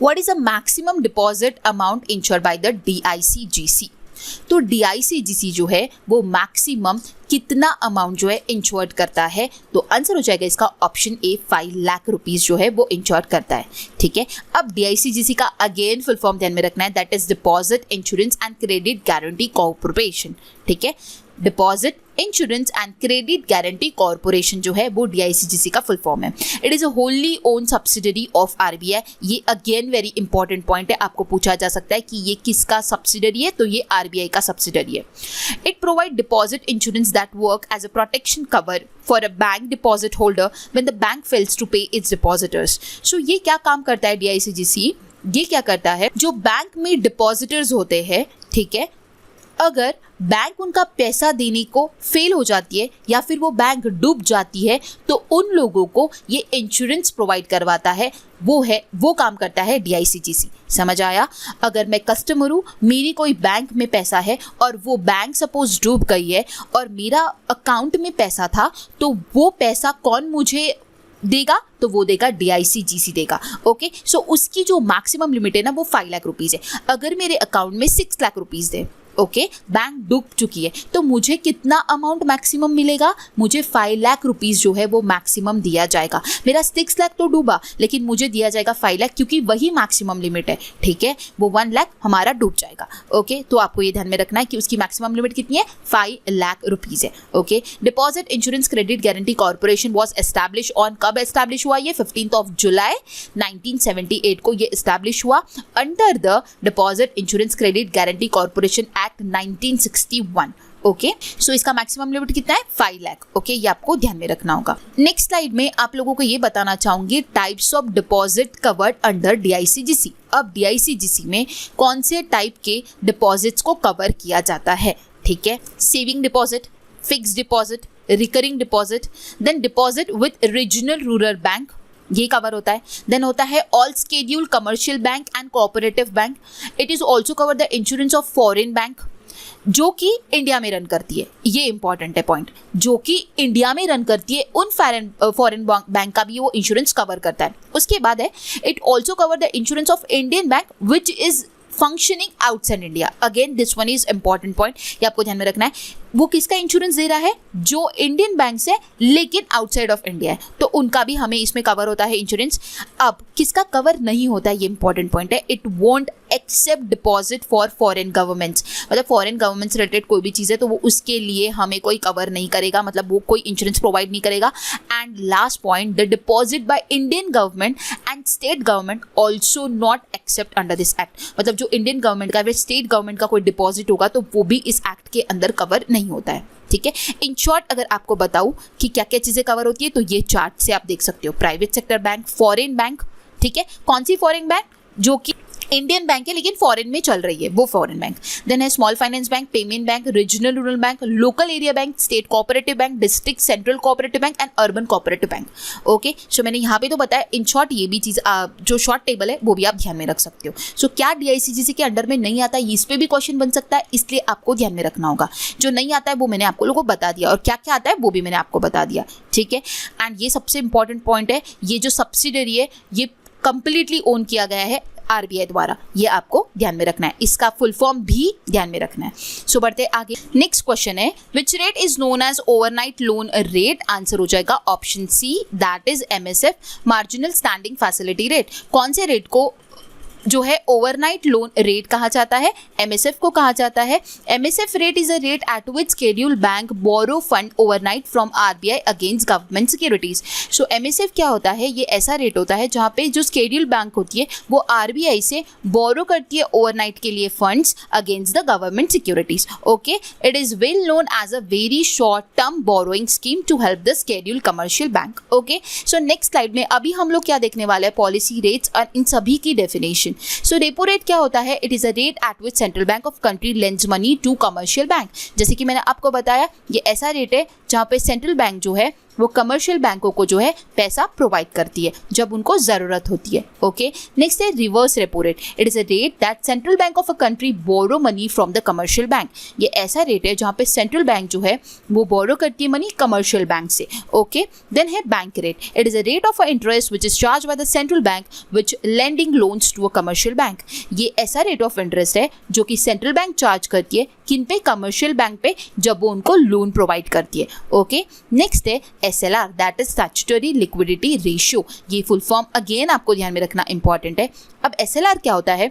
Speaker 1: what is a maximum deposit amount insured by the DICGC। तो DICGC जो है वो मैक्सिमम कितना अमाउंट जो है इंश्योर्ड करता है, तो आंसर हो जाएगा इसका ऑप्शन ए, 5 लाख रुपीस जो है वो इंश्योर्ड करता है। ठीक है, अब DICGC का अगेन फुल फॉर्म ध्यान में रखना है, that is deposit insurance and credit guarantee corporation. ठीक है, deposit insurance and credit guarantee corporation जो है वो DICGC का फुल फॉर्म है। It is a Holi owned subsidiary of RBI। ये अगेन वेरी इंपॉर्टेंट पॉइंट है, आपको पूछा जा सकता है कि ये किसका सब्सिडरी है, तो ये RBI का सब्सिडरी है। It provide deposit insurance that work as a protection cover for a bank deposit holder when the bank fails to pay its depositors. So ये क्या काम करता है DICGC, ये क्या करता है, जो बैंक में डिपॉजिटर्स होते हैं, ठीक है, अगर बैंक उनका पैसा देने को फेल हो जाती है या फिर वो बैंक डूब जाती है तो उन लोगों को ये इंश्योरेंस प्रोवाइड करवाता है, वो काम करता है DICGC। समझ आया? अगर मैं कस्टमर हूँ, मेरी कोई बैंक में पैसा है और वो बैंक सपोज डूब गई है और मेरा अकाउंट में पैसा था, तो वो पैसा कौन मुझे देगा, तो वो देगा DICGC देगा। ओके, सो उसकी जो मैक्सिमम लिमिट है ना वो 5 लाख रुपीज़ है। अगर मेरे अकाउंट में 6 लाख रुपीज़ दे, ओके, बैंक डूब चुकी है, तो मुझे कितना अमाउंट मैक्सिमम मिलेगा, मुझे 5 लाख रुपीज़ जो है वो मैक्सिमम दिया जाएगा। मेरा 6 लाख तो डूबा लेकिन मुझे दिया जाएगा 5 लाख, क्योंकि वही मैक्सिमम लिमिट है। ठीक है, वो 1 लाख हमारा डूब जाएगा। ओके, तो आपको ये ध्यान में रखना है कि उसकी मैक्सिमम लिमिट कितनी है, 5 लाख रुपीज़ है। Okay, deposit insurance credit guarantee corporation was establish on, कब एस्टैब्लिश हुआ ये, 15 जुलाई 1978 को ये एस्टैब्लिश हुआ under the deposit insurance credit guarantee corporation act 1961। Okay, so इसका मैक्सिमम लिमिट कितना है 5 लाख। ओके, ये आपको ध्यान में रखना होगा। नेक्स्ट स्लाइड में आप लोगों को ये बताना चाहूंगी types of deposit covered under DICGC। अब DICGC में कौन से टाइप के डिपॉजिट्स को कवर किया जाता है, ठीक है। Saving deposit, fixed deposit, recurring deposit, then deposit with regional rural bank, ये कवर होता है। देन होता है all scheduled commercial bank and cooperative bank. It is also cover the insurance of foreign bank जो कि इंडिया में रन करती है। ये इंपॉर्टेंट है पॉइंट, जो कि इंडिया में रन करती है उन फॉरेन बैंक का भी वो इंश्योरेंस कवर करता है। उसके बाद है it also cover the insurance of Indian bank which is functioning outside India. Again this one is important point, ये आपको ध्यान में रखना है। वो किसका इंश्योरेंस दे रहा है, जो इंडियन बैंक से लेकिन आउटसाइड ऑफ इंडिया है, तो उनका भी हमें इसमें कवर होता है इंश्योरेंस। अब किसका कवर नहीं होता है, ये इंपॉर्टेंट पॉइंट है। It won't accept deposit for foreign governments, मतलब फॉरेन गवर्नमेंट से रिलेटेड कोई भी चीज़ है तो वो उसके लिए हमें कोई कवर नहीं करेगा, मतलब वो कोई इंश्योरेंस प्रोवाइड नहीं करेगा। And last point, the deposit by Indian government and state government also not accept under this act, मतलब जो इंडियन गवर्नमेंट का, स्टेट गवर्नमेंट का कोई डिपॉजिट होगा तो वो भी इस एक्ट के अंदर कवर नहीं होता है, ठीक है। इन शॉर्ट अगर आपको बताऊं कि क्या क्या चीजें कवर होती है तो ये चार्ट से आप देख सकते हो। Private sector bank, foreign bank, ठीक है। कौन सी फॉरेन बैंक, जो कि इंडियन बैंक है लेकिन फॉरेन में चल रही है, वो फॉरेन बैंक। देन है small finance bank, payment bank, regional rural bank, local area bank, state cooperative bank, district central cooperative bank and urban cooperative bank. Okay, so मैंने यहाँ पे तो बताया। इन शॉर्ट ये भी चीज़ जो शॉर्ट टेबल है वो भी आप ध्यान में रख सकते हो। सो क्या DICGC के अंडर में नहीं आता, इस पर भी क्वेश्चन बन सकता है, इसलिए आपको ध्यान में रखना होगा। जो नहीं आता है वो मैंने आपको लोगों को बता दिया, और क्या क्या आता है वो भी मैंने आपको बता दिया, ठीक है। एंड ये सबसे इंपॉर्टेंट पॉइंट है, ये जो सब्सिडरी है ये कंप्लीटली ओन किया गया है RBI द्वारा, ये आपको ध्यान में रखना है। इसका फुल फॉर्म भी ध्यान में रखना है। सो बढ़ते आगे। नेक्स्ट क्वेश्चन है which rate is known as overnight loan rate. Answer हो जाएगा option C, that is MSF, marginal standing facility rate. कौन से रेट को जो है ओवरनाइट लोन रेट कहा जाता है, MSF को कहा जाता है। MSF rate is a rate at which schedule bank borrow fund overnight from RBI against government securities. So MSF क्या होता है, ये ऐसा रेट होता है जहाँ पे जो शेड्यूल बैंक होती है वो RBI से बोरो करती है ओवरनाइट के लिए funds against the government securities. Okay, it is well known as a very short term borrowing scheme to help the schedule commercial bank. Okay, so next slide में अभी हम लोग क्या देखने वाले हैं, पॉलिसी रेट्स और इन सभी की डेफिनेशन। सो रेपो रेट क्या होता है, it is a rate at which central bank of country lends money to commercial bank. जैसे कि मैंने आपको बताया, ये ऐसा रेट है जहाँ पे सेंट्रल बैंक जो है वो कमर्शियल बैंकों को जो है पैसा प्रोवाइड करती है जब उनको जरूरत होती है। ओके, नेक्स्ट है reverse repo rate. It is a rate that central bank of a country borrow money from the commercial bank. ये ऐसा रेट है जहाँ पे सेंट्रल बैंक जो है वो बोरो करती है मनी कमर्शियल बैंक से। ओके, देन है bank rate. It is a rate of interest which is charge by the central bank which lending loans to a commercial bank. ये ऐसा रेट ऑफ इंटरेस्ट है जो कि सेंट्रल बैंक चार्ज करती है किन पे, कमर्शियल बैंक पे, जब वो उनको लोन प्रोवाइड करती है। ओके, नेक्स्ट है SLR, that is statutory liquidity ratio. ये फुल फॉर्म अगेन आपको ध्यान में रखना इंपॉर्टेंट है। अब SLR क्या होता है,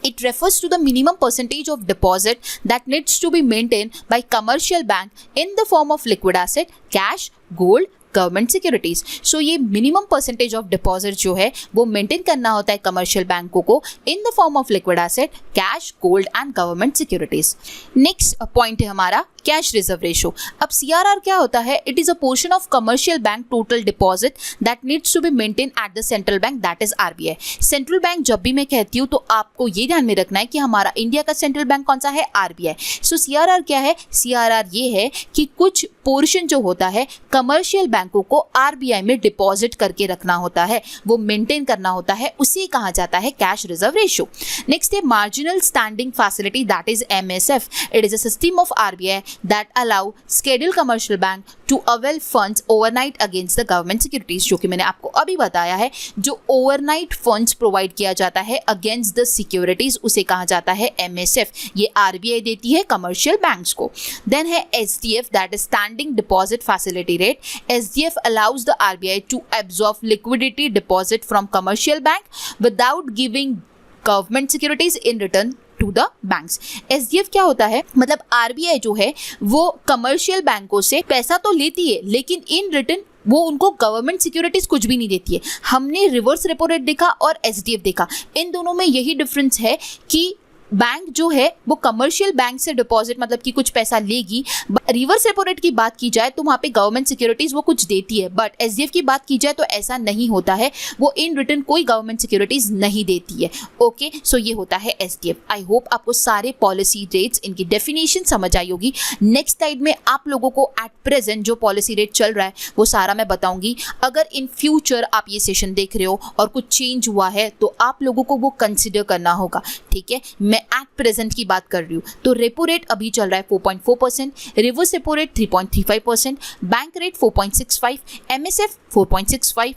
Speaker 1: it refers to the minimum percentage of deposit that needs to be maintained by commercial bank in the form of liquid asset, cash, gold, government securities. So ये मिनिमम परसेंटेज ऑफ डिपॉजिट जो है वो मेंटेन करना होता है कमर्शियल बैंकों को in the form of liquid asset, cash, gold and government securities. Next point है हमारा कैश रिजर्व रेशो। अब CRR क्या होता है, it is a portion of commercial bank total deposit that needs to be maintain at the central bank, that is RBI। Central bank जब भी मैं कहती हूँ तो आपको ये ध्यान में रखना है कि हमारा इंडिया का सेंट्रल बैंक कौन सा है, RBI। सो CRR क्या है, CRR ये है कि कुछ पोर्शन जो होता है कमर्शियल बैंकों को RBI में डिपॉजिट करके रखना होता है, वो मेंटेन करना होता है, उसी कहा जाता है कैश रिजर्व रेशियो। नेक्स्ट है marginal standing facility, that is MSF। It is a system of RBI that allow scheduled commercial bank to avail funds overnight against the government securities, जो कि मैंने आपको अभी बताया है। जो overnight funds provide किया जाता है against the securities उसे कहा जाता है MSF। ये RBI देती है commercial banks को। Then है SDF, that is standing deposit facility rate। SDF allows the RBI to absorb liquidity deposit from commercial bank without giving government securities in return to the banks. SDF क्या होता है, मतलब RBI जो है वो कमर्शियल बैंकों से पैसा तो लेती है लेकिन इन रिटर्न वो उनको गवर्नमेंट सिक्योरिटीज कुछ भी नहीं देती है। हमने रिवर्स रेपो रेट देखा और SDF देखा, इन दोनों में यही डिफरेंस है कि बैंक जो है वो कमर्शियल बैंक से डिपॉजिट मतलब कि कुछ पैसा लेगी। रिवर्स रेपो रेट की बात की जाए तो वहाँ पे गवर्नमेंट सिक्योरिटीज वो कुछ देती है, बट एसडीएफ की बात की जाए तो ऐसा नहीं होता है, वो इन रिटर्न कोई गवर्नमेंट सिक्योरिटीज नहीं देती है। ओके, सो ये होता है एसडीएफ। आई होप आपको सारे पॉलिसी रेट्स इनकी डेफिनेशन समझ आई होगी। नेक्स्ट स्लाइड में आप लोगों को एट प्रेजेंट जो पॉलिसी रेट चल रहा है वो सारा मैं बताऊंगी। अगर इन फ्यूचर आप ये सेशन देख रहे हो और कुछ चेंज हुआ है तो आप लोगों को वो कंसिडर करना होगा, ठीक है। मैं एट प्रेजेंट की बात कर रही हूँ तो रेपो रेट अभी चल रहा है 4.4%, reverse repo rate 3.35%, bank rate 4.65, MSF 4.65,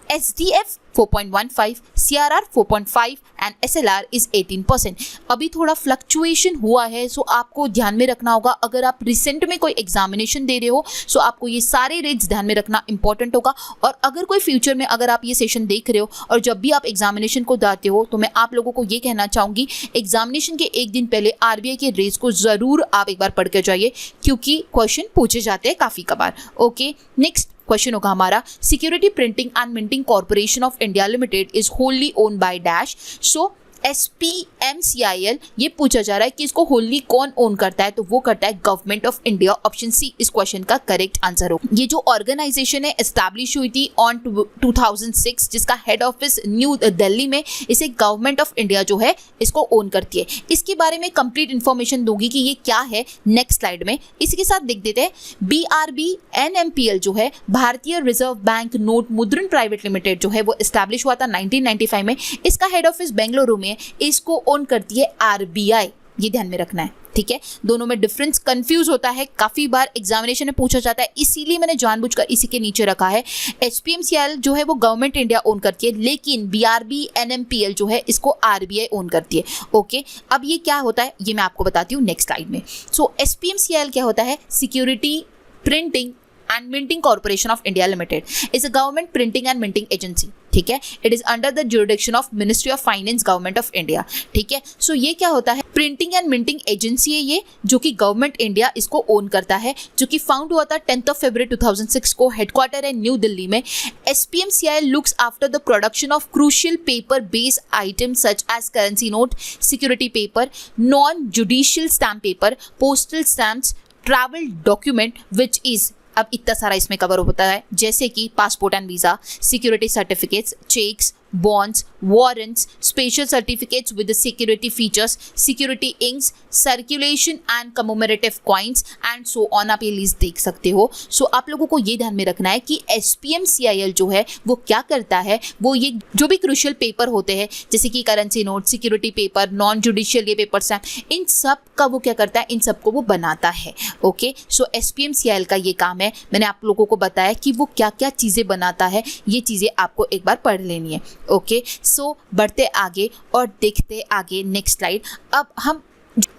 Speaker 1: SDF 4.15, CRR 4.5 and SLR is 18%। अभी थोड़ा फ्लक्चुएशन हुआ है, सो आपको ध्यान में रखना होगा। अगर आप रिसेंट में कोई एग्जामिनेशन दे रहे हो सो आपको ये सारे रेट्स ध्यान में रखना इंपॉर्टेंट होगा। और अगर कोई फ्यूचर में अगर आप ये सेशन देख रहे हो और जब भी आप एग्जामिनेशन को जाते हो तो मैं आप लोगों को ये कहना चाहूँगी, एग्जामिनेशन के एक दिन पहले आरबीआई के रेट्स को ज़रूर आप एक बार पढ़ के जाइए, क्योंकि क्वेश्चन पूछे जाते हैं काफ़ी कबार। ओके, नेक्स्ट क्वेश्चन होगा हमारा, security printing and minting corporation of India limited is wholly owned by dash. So SPMCIL ये पूछा जा रहा है कि इसको होली कौन ओन करता है, तो वो करता है government of India. Option C इस क्वेश्चन का करेक्ट आंसर हो। ये जो ऑर्गेनाइजेशन है एस्टैब्लिश हुई थी ऑन 2006, जिसका हेड ऑफिस न्यू दिल्ली में, इसे गवर्नमेंट ऑफ इंडिया जो है इसको ओन करती है। इसके बारे में कंप्लीट इन्फॉर्मेशन दूंगी कि ये क्या है नेक्स्ट स्लाइड में। इसी के साथ देख देते हैं, BRB NMPL जो है भारतीय रिजर्व बैंक नोट मुद्रण प्राइवेट लिमिटेड जो है वो एस्टैब्लिश हुआ था 1995 में। इसका हेड ऑफिस बेंगलुरु में, इसको ओन करती है आरबीआई। ये ध्यान में रखना है, ठीक है। दोनों में डिफरेंस कंफ्यूज होता है, काफी बार एग्जामिनेशन में पूछा जाता है, इसीलिए मैंने जानबूझकर इसी के नीचे रखा है। SPMCIL जो है वो गवर्नमेंट इंडिया ओन करती है, लेकिन BRB NMPL जो है इसको आरबीआई ओन करती है। ओके, अब ये क्या होता है ये मैं आपको बताती हूँ नेक्स्ट स्लाइड में। सो SPMCIL क्या होता है, security printing and minting corporation of India limited is a government printing and minting agency, ठीक है। It is under the jurisdiction of ministry of finance government of India, ठीक है। सो ये क्या होता है, प्रिंटिंग एंड मिंटिंग एजेंसी है ये, जो कि गवर्नमेंट इंडिया इसको ओन करता है, जो कि फाउंड हुआ था 10 फरवरी 2006 को। हेडक्वार्टर है न्यू दिल्ली में। SPMCIL looks after the production of crucial paper based items such as currency note, security paper, non judicial stamp paper, postal stamps, travel document which is, अब इतना सारा इसमें कवर होता है, जैसे कि passport and visa, security certificates, cheques, bonds, warrants, special certificates with security features, security inks, circulation and commemorative coins and so on. आप ये लिस्ट देख सकते हो। सो आप लोगों को ये ध्यान में रखना है कि SPMCIL जो है वो क्या करता है, वो ये जो भी क्रूशियल पेपर होते हैं जैसे कि currency note, security paper, non judicial ये पेपर स्टैम्प, इन सब का वो क्या करता है, इन सबको वो बनाता है। ओके, सो SPMCIL का ये काम है। मैंने आप लोगों को बताया कि वो क्या क्या चीज़ें बनाता है, ये चीज़ें आपको एक बार पढ़ लेनी है। ओके, सो बढ़ते आगे और देखते आगे नेक्स्ट स्लाइड। अब हम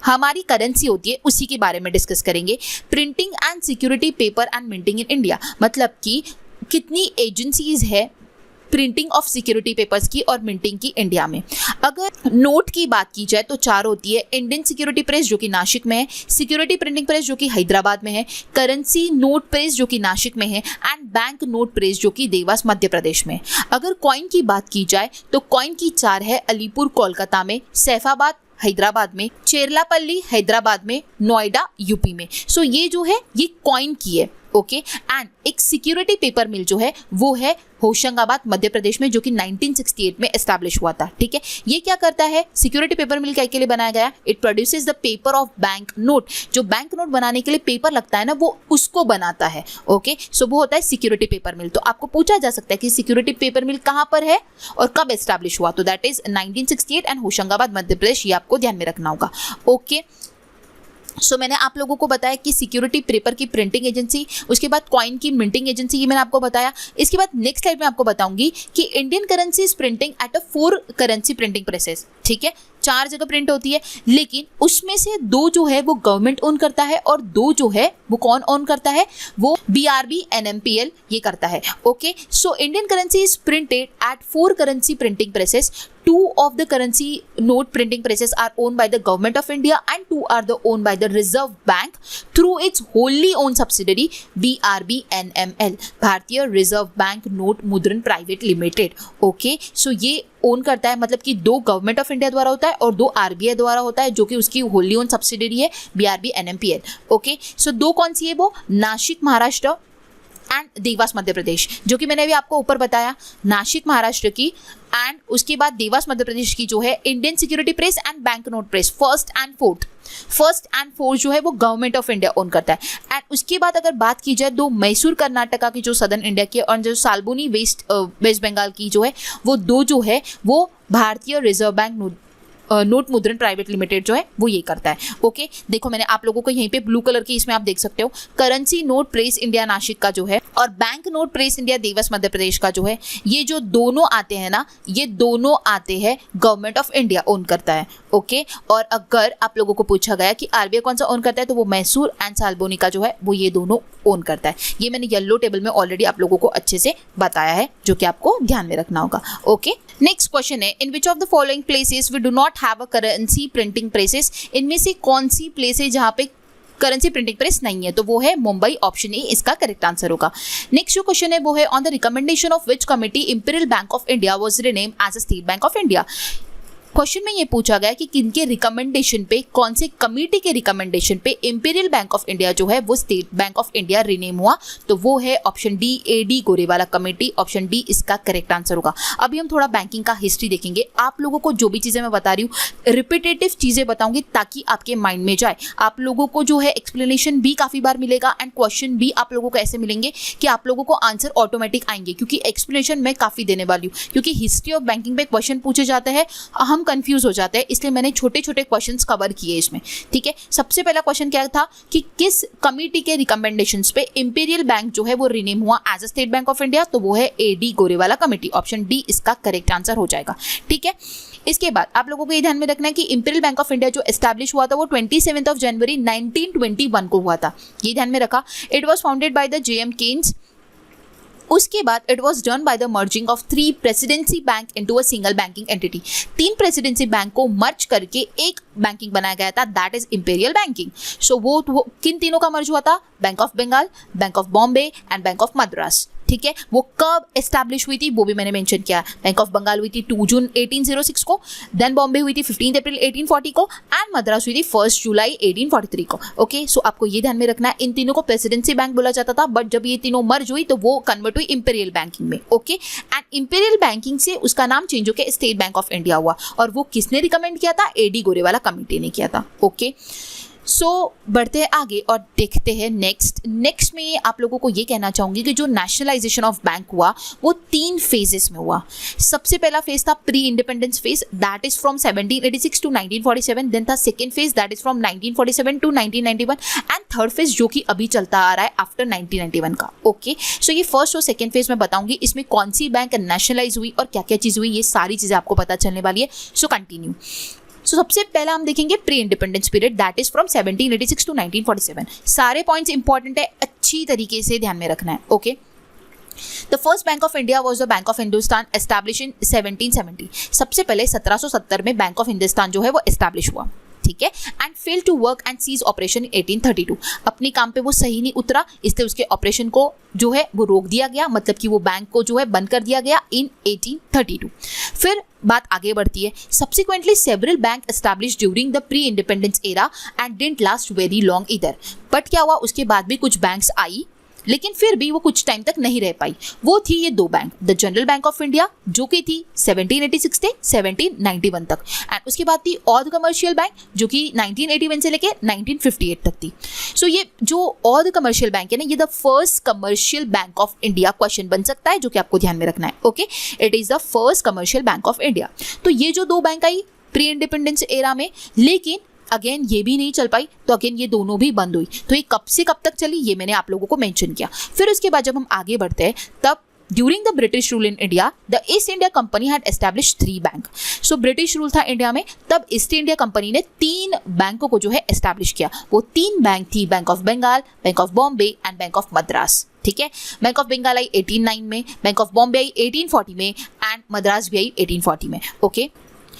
Speaker 1: हमारी करेंसी होती है उसी के बारे में डिस्कस करेंगे। Printing and security paper and minting in India, मतलब कि कितनी एजेंसीज है प्रिंटिंग ऑफ सिक्योरिटी पेपर्स की और मिंटिंग की इंडिया में। अगर नोट की बात की जाए तो 4 होती है, इंडियन सिक्योरिटी प्रेस जो कि नासिक में है, सिक्योरिटी प्रिंटिंग प्रेस जो कि हैदराबाद में है, करेंसी नोट प्रेस जो कि नासिक में है एंड बैंक नोट प्रेस जो कि देवास मध्य प्रदेश में। अगर कॉइन की बात की जाए तो कॉइन की 4 है, अलीपुर कोलकाता में, सैफाबाद हैदराबाद में, चेरलापल्ली हैदराबाद में, नोएडा यूपी में। सो ये जो है ये कॉइन की है। ओके, एंड एक सिक्योरिटी पेपर मिल जो है वो है होशंगाबाद मध्य प्रदेश में, जो कि 1968 में एस्टैब्लिश हुआ था, ठीक है। ये क्या करता है, सिक्योरिटी पेपर मिल क्या के लिए बनाया गया, it produces the paper of bank note, जो बैंक नोट बनाने के लिए पेपर लगता है ना वो उसको बनाता है। ओके, सो वो होता है सिक्योरिटी पेपर मिल। तो आपको पूछा जा सकता है कि सिक्योरिटी पेपर मिल कहाँ पर है और कब एस्टैब्लिश हुआ, तो that is 1968 and Hoshangabad Madhya Pradesh, ये आपको ध्यान में रखना होगा। ओके, सो मैंने आप लोगों को बताया कि सिक्योरिटी पेपर की प्रिंटिंग एजेंसी, उसके बाद कॉइन की मिंटिंग एजेंसी, ये मैंने आपको बताया। इसके बाद नेक्स्ट स्लाइड में आपको बताऊंगी कि Indian currency is printing at a 4 currency printing presses, ठीक है। 4 जगह प्रिंट होती है, लेकिन उसमें से 2 जो है वो गवर्नमेंट ओन करता है और 2 जो है वो कौन ओन करता है, वो BRB NMPL ये करता है। Okay, so Indian currency is printed at 4 currency printing presses. 2 of the currency note printing presses are owned by the government of India and 2 are owned by the Reserve Bank through its wholly owned subsidiary BRB NML, भारतीय रिजर्व बैंक नोट मुद्रण प्राइवेट लिमिटेड। ओके, सो ये ओन करता है, मतलब कि दो गवर्नमेंट ऑफ इंडिया द्वारा होता है और दो आरबीआई द्वारा होता है, जो कि उसकी होली ओन सब्सिडरी है बीआरबी एनएमपीएल। ओके, सो दो कौन सी है वो, नासिक महाराष्ट्र एंड देवास मध्य प्रदेश, जो कि मैंने अभी आपको ऊपर बताया, नासिक महाराष्ट्र की एंड उसके बाद देवास मध्य प्रदेश की जो है Indian security press and bank note press first and fourth जो है वो गवर्नमेंट ऑफ इंडिया ओन करता है। एंड उसके बाद अगर बात की जाए दो मैसूर कर्नाटका की जो सदर्न इंडिया की और जो साल्बोनी वेस्ट बंगाल की जो है वो दो जो है वो भारतीय रिजर्व बैंक नोट मुद्रण प्राइवेट लिमिटेड जो है वो ये करता है। ओके, देखो मैंने आप लोगों को यहीं पे ब्लू कलर की इसमें आप देख सकते हो currency note press India Nashik का जो है और bank note press India Dewas Madhya Pradesh का जो है, ये जो दोनों आते हैं ना, ये दोनों आते हैं गवर्नमेंट ऑफ इंडिया ओन करता है। ओके, और अगर आप लोगों को पूछा गया कि आरबीआई कौन सा ओन करता है तो वो मैसूर एंड साल्बोनी का जो है वो ये दोनों ओन करता है। ये मैंने येलो टेबल में ऑलरेडी आप लोगों को अच्छे से बताया है, जो कि आपको ध्यान में रखना होगा। ओके, नेक्स्ट क्वेश्चन है, in which of the following places we do not have a currency printing presses, इनमें से कौन सी प्लेस है जहाँ पे करेंसी प्रिंटिंग प्रेस नहीं है, तो वो है मुंबई, ऑप्शन ए इसका करेक्ट आंसर होगा। नेक्स्ट जो क्वेश्चन है वो है, on the recommendation of which committee Imperial Bank of India was renamed as a State bank of India. Question में ये पूछा गया कि किनके रिकमेंडेशन पे, कौन से कमेटी के रिकमेंडेशन पे इंपीरियल बैंक ऑफ इंडिया जो है वो State bank of India rename हुआ, तो वो है option D A D Gorewala committee, option D इसका करेक्ट आंसर होगा। अभी हम थोड़ा बैंकिंग का हिस्ट्री देखेंगे। आप लोगों को जो भी चीज़ें मैं बता रही हूँ रिपीटेटिव चीज़ें बताऊंगी ताकि आपके माइंड में जाए। आप लोगों को जो है एक्सप्लेनेशन भी काफ़ी बार मिलेगा एंड क्वेश्चन भी आप लोगों को ऐसे मिलेंगे कि आप लोगों को आंसर ऑटोमेटिक आएंगे, क्योंकि एक्सप्लेनेशन मैं काफ़ी देने वाली हूँ। क्योंकि हिस्ट्री ऑफ बैंकिंग पे क्वेश्चन पूछे जाते हैं, हम कंफ्यूज हो जाते हैं, इसलिए मैंने छोटे छोटे क्वेश्चंस कवर किए इसमें। ठीक है, सबसे पहला क्वेश्चन क्या था कि किस कमिटी के रिकमेंडेशंस पे इंपीरियल बैंक जो है वो रीनेम हुआ as a State bank of India, तो वो है A D Gorewala committee, option D इसका करेक्ट आंसर हो जाएगा। ठीक है, इसके बाद आप लोगों को ये ध्यान में रखना है कि इंपीरियल बैंक ऑफ इंडिया जो एस्टैब्लिश हुआ था वो 27 जनवरी 1921 को हुआ था, ये ध्यान में रखा। It was founded by the J M Keynes. उसके बाद it was done by the merging of 3 presidency bank into a single banking entity. 3 presidency bank को मर्ज करके एक बैंकिंग बनाया गया था, that is imperial banking. So वो किन तीनों का मर्ज हुआ था, Bank of Bengal, Bank of Bombay and Bank of Madras. ठीक है, वो कब एस्टैब्लिश हुई थी वो भी मैंने मेंशन किया। बैंक ऑफ बंगाल हुई थी 2 जून 1806 को, देन बॉम्बे हुई थी 15 अप्रैल 1840 को एंड मद्रास हुई थी 1 जुलाई 1843 को। ओके, सो आपको ये ध्यान में रखना है, इन तीनों को प्रेसिडेंसी बैंक बोला जाता था, बट जब ये तीनों मर्ज हुई तो वो कन्वर्ट हुई इंपीरियल बैंकिंग में। ओके, एंड इंपीरियल बैंकिंग से उसका नाम चेंज होकर स्टेट बैंक ऑफ इंडिया हुआ, और वो किसने रिकमेंड किया था, एडी गोरेवाला कमेटी ने किया था। ओके, सो बढ़ते हैं आगे और देखते हैं नेक्स्ट में आप लोगों को ये कहना चाहूँगी कि जो नेशनलाइजेशन ऑफ बैंक हुआ वो 3 फेजेस में हुआ। सबसे पहला फेज था pre independence phase, that is from 1786 to 1947। Then था second phase, that is from 1947 to 1991 and third phase जो कि अभी चलता आ रहा है आफ्टर 1991 का। ओके, सो ये फर्स्ट और सेकेंड फेज में बताऊंगी, इसमें कौन सी बैंक नेशनलाइज हुई और क्या क्या चीज़ हुई, ये सारी चीज़ें आपको पता चलने वाली है। So continue. सो सबसे पहला हम देखेंगे pre independence period, that is from 1786 to 1947। सारे पॉइंट्स इंपॉर्टेंट है, अच्छी तरीके से ध्यान में रखना है। Okay, the first bank of India was the bank of Hindustan, establish in 1770। सबसे पहले 1770 में बैंक ऑफ हिंदुस्तान जो है वो एस्टैब्लिश हुआ। ठीक है, and fail to work and cease operation 1832। अपने काम पे वो सही नहीं उतरा, इसलिए उसके ऑपरेशन को जो है वो रोक दिया गया, मतलब कि वो बैंक को जो है बंद कर दिया गया इन 1832। फिर बात आगे बढ़ती है, subsequently several bank establish during the pre independence era and didn't last very long इधर। बट क्या हुआ, उसके बाद भी कुछ बैंक्स आई लेकिन फिर भी वो कुछ टाइम तक नहीं रह पाई। वो थी ये 2 bank, the general bank of India जो कि थी 1786 से 1791 तक, एंड उसके बाद थी ऑद कमर्शियल बैंक जो कि 1981 से लेके 1958 तक थी। सो ये जो ऑद कमर्शियल बैंक है ना, ये the first commercial bank of India question बन सकता है, जो कि आपको ध्यान में रखना है। Okay, it is the first commercial bank of India. तो ये जो 2 बैंक आई प्री इंडिपेंडेंस एरा में, लेकिन अगेन ये भी नहीं चल पाई, तो अगेन ये दोनों भी बंद हुई। तो ये कब से कब तक चली ये मैंने आप लोगों को मेंशन किया। फिर उसके बाद जब हम आगे बढ़ते हैं, तब during the British rule in India the east India company had establish 3 bank. So British rule था इंडिया में, तब ईस्ट इंडिया कंपनी ने 3 बैंकों को जो है एस्टैब्लिश किया। वो 3 बैंक थी Bank of Bengal, Bank of Bombay and Bank of Madras. ठीक है, बैंक ऑफ बंगाल आई 1809 में, बैंक ऑफ बॉम्बे आई 1840 में एंड मद्रास भी आई 1840 में। ओके,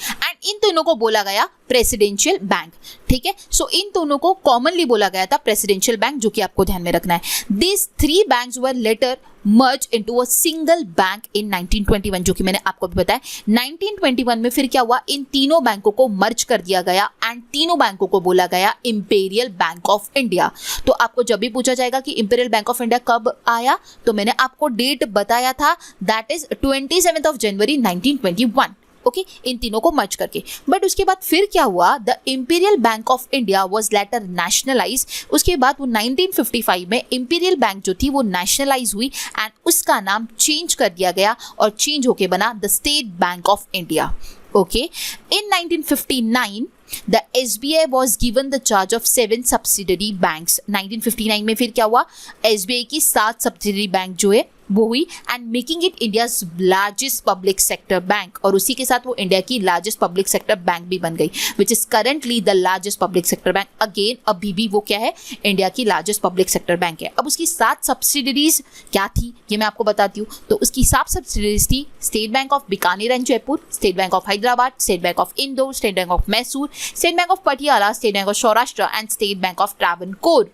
Speaker 1: एंड इन दोनों को बोला गया प्रेसिडेंशियल बैंक, ठीक है। सो इन दोनों को कॉमनली बोला गया था प्रेसिडेंशियल बैंक, जो कि आपको ध्यान में रखना है। This three banks were later merge into a single bank in 1921, जो कि मैंने आपको भी बताया। 1921 में फिर क्या हुआ, इन तीनों बैंकों को मर्ज कर दिया गया एंड तीनों बैंकों को बोला गया इंपीरियल बैंक ऑफ इंडिया। तो आपको जब भी पूछा जाएगा कि इंपीरियल बैंक ऑफ इंडिया कब आया, तो मैंने आपको डेट बताया था, दैट इज 27 जनवरी 1921, ओके, इन तीनों को मर्ज करके। बट उसके बाद फिर क्या हुआ, the Imperial Bank of India was later nationalise. उसके बाद वो 1955 में इंपीरियल बैंक जो थी वो नेशनलाइज हुई एंड उसका नाम चेंज कर दिया गया और चेंज होके बना the state bank of India, okay. In 1959 The SBI was given the charge of 7 subsidiary banks. 1959 में फिर क्या हुआ, SBI की 7 सब्सिडरी बैंक जो है वो हुई and making it India's largest public sector bank, और उसी के साथ वो इंडिया की लार्जेस्ट पब्लिक सेक्टर बैंक भी बन गई, which is currently the largest public sector bank. Again अभी भी वो क्या है, इंडिया की लार्जेस्ट पब्लिक सेक्टर बैंक है। अब उसकी 7 सब्सिडरीज क्या थी ये मैं आपको बताती हूँ। तो उसकी 7 सब्सिडरीज थी state bank of Bikaner and Jaipur, state bank of Hyderabad, state bank of Indore, state bank of Mysore, state bank of Patiala, state bank of Saurashtra and state bank of Travancore.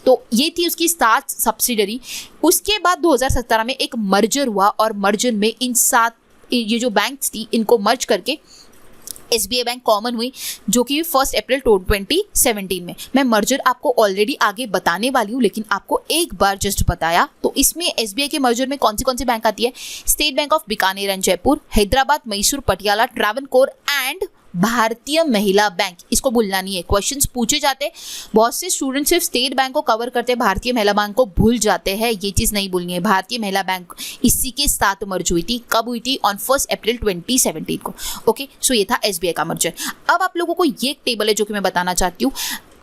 Speaker 1: तो ये थी उसकी 7 सब्सिडरी। उसके बाद 2017 में एक मर्जर हुआ और मर्जर में इन 7 ये जो बैंक्स थी इनको मर्ज करके SBI बैंक कॉमन हुई, जो कि 1 अप्रैल 2017 में। मैं मर्जर आपको ऑलरेडी आगे बताने वाली हूँ, लेकिन आपको एक बार जस्ट बताया। तो इसमें SBI के मर्जर में कौन सी बैंक आती है, state bank of Bikaner and Jaipur, Hyderabad, Mysore, Patiala, Travancore and भारतीय महिला बैंक। इसको भूलना नहीं है, क्वेश्चंस पूछे जाते हैं। बहुत से स्टूडेंट सिर्फ स्टेट बैंक को कवर करते हैं, भारतीय महिला बैंक को भूल जाते हैं, ये चीज़ नहीं भूलनी है। भारतीय महिला बैंक इसी के साथ मर्ज हुई थी, कब हुई थी, ऑन 1 अप्रैल 2017 को, ओके। सो ये था SBI का मर्जर। अब आप लोगों को ये एक टेबल है जो कि मैं बताना चाहती हूँ।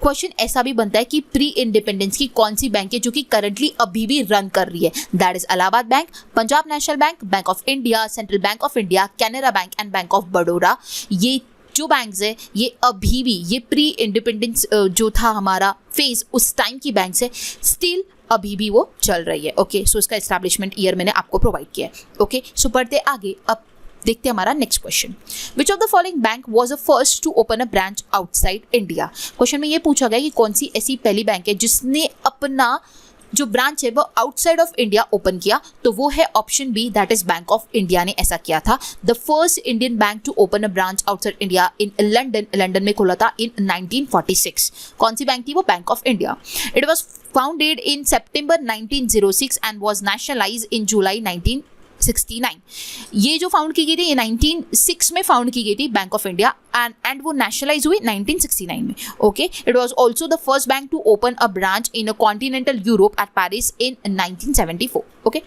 Speaker 1: क्वेश्चन ऐसा भी बनता है कि प्री इंडिपेंडेंस की कौन सी बैंक है जो कि करंटली अभी भी रन कर रही है, that is Allahabad bank, Punjab National bank, Bank of India, central bank of India, Canara bank and Bank of Baroda. ये जो बैंक्स है ये अभी भी, ये प्री इंडिपेंडेंस जो था हमारा फेज, उस टाइम की बैंक्स है, स्टिल अभी भी वो चल रही है, ओके। सो इसका एस्टैब्लिशमेंट ईयर मैंने आपको प्रोवाइड किया है, ओके। सो बढ़ते आगे, अब देखते हैं हमारा next question. Which of the following bank was the first to open a branch outside India. Question में ये पूछा गया कि कौन सी ऐसी पहली बैंक है जिसने अपना जो ब्रांच है वो आउटसाइड ऑफ इंडिया ओपन किया। तो वो है option B, that is Bank of India ने ऐसा किया था। The first Indian bank to open a branch outside India in London में खोला था इन 1946। कौन सी बैंक थी वो, Bank of India. It was founded in September 1906 and was nationalise in July 1969। ये जो फाउंड की गई थी ये 1906 में फाउंड की गई थी बैंक ऑफ इंडिया एंड वो नेशनलाइज हुई 1969 में, okay. It was also the first bank to open a branch in a continental Europe at Paris in 1974, okay.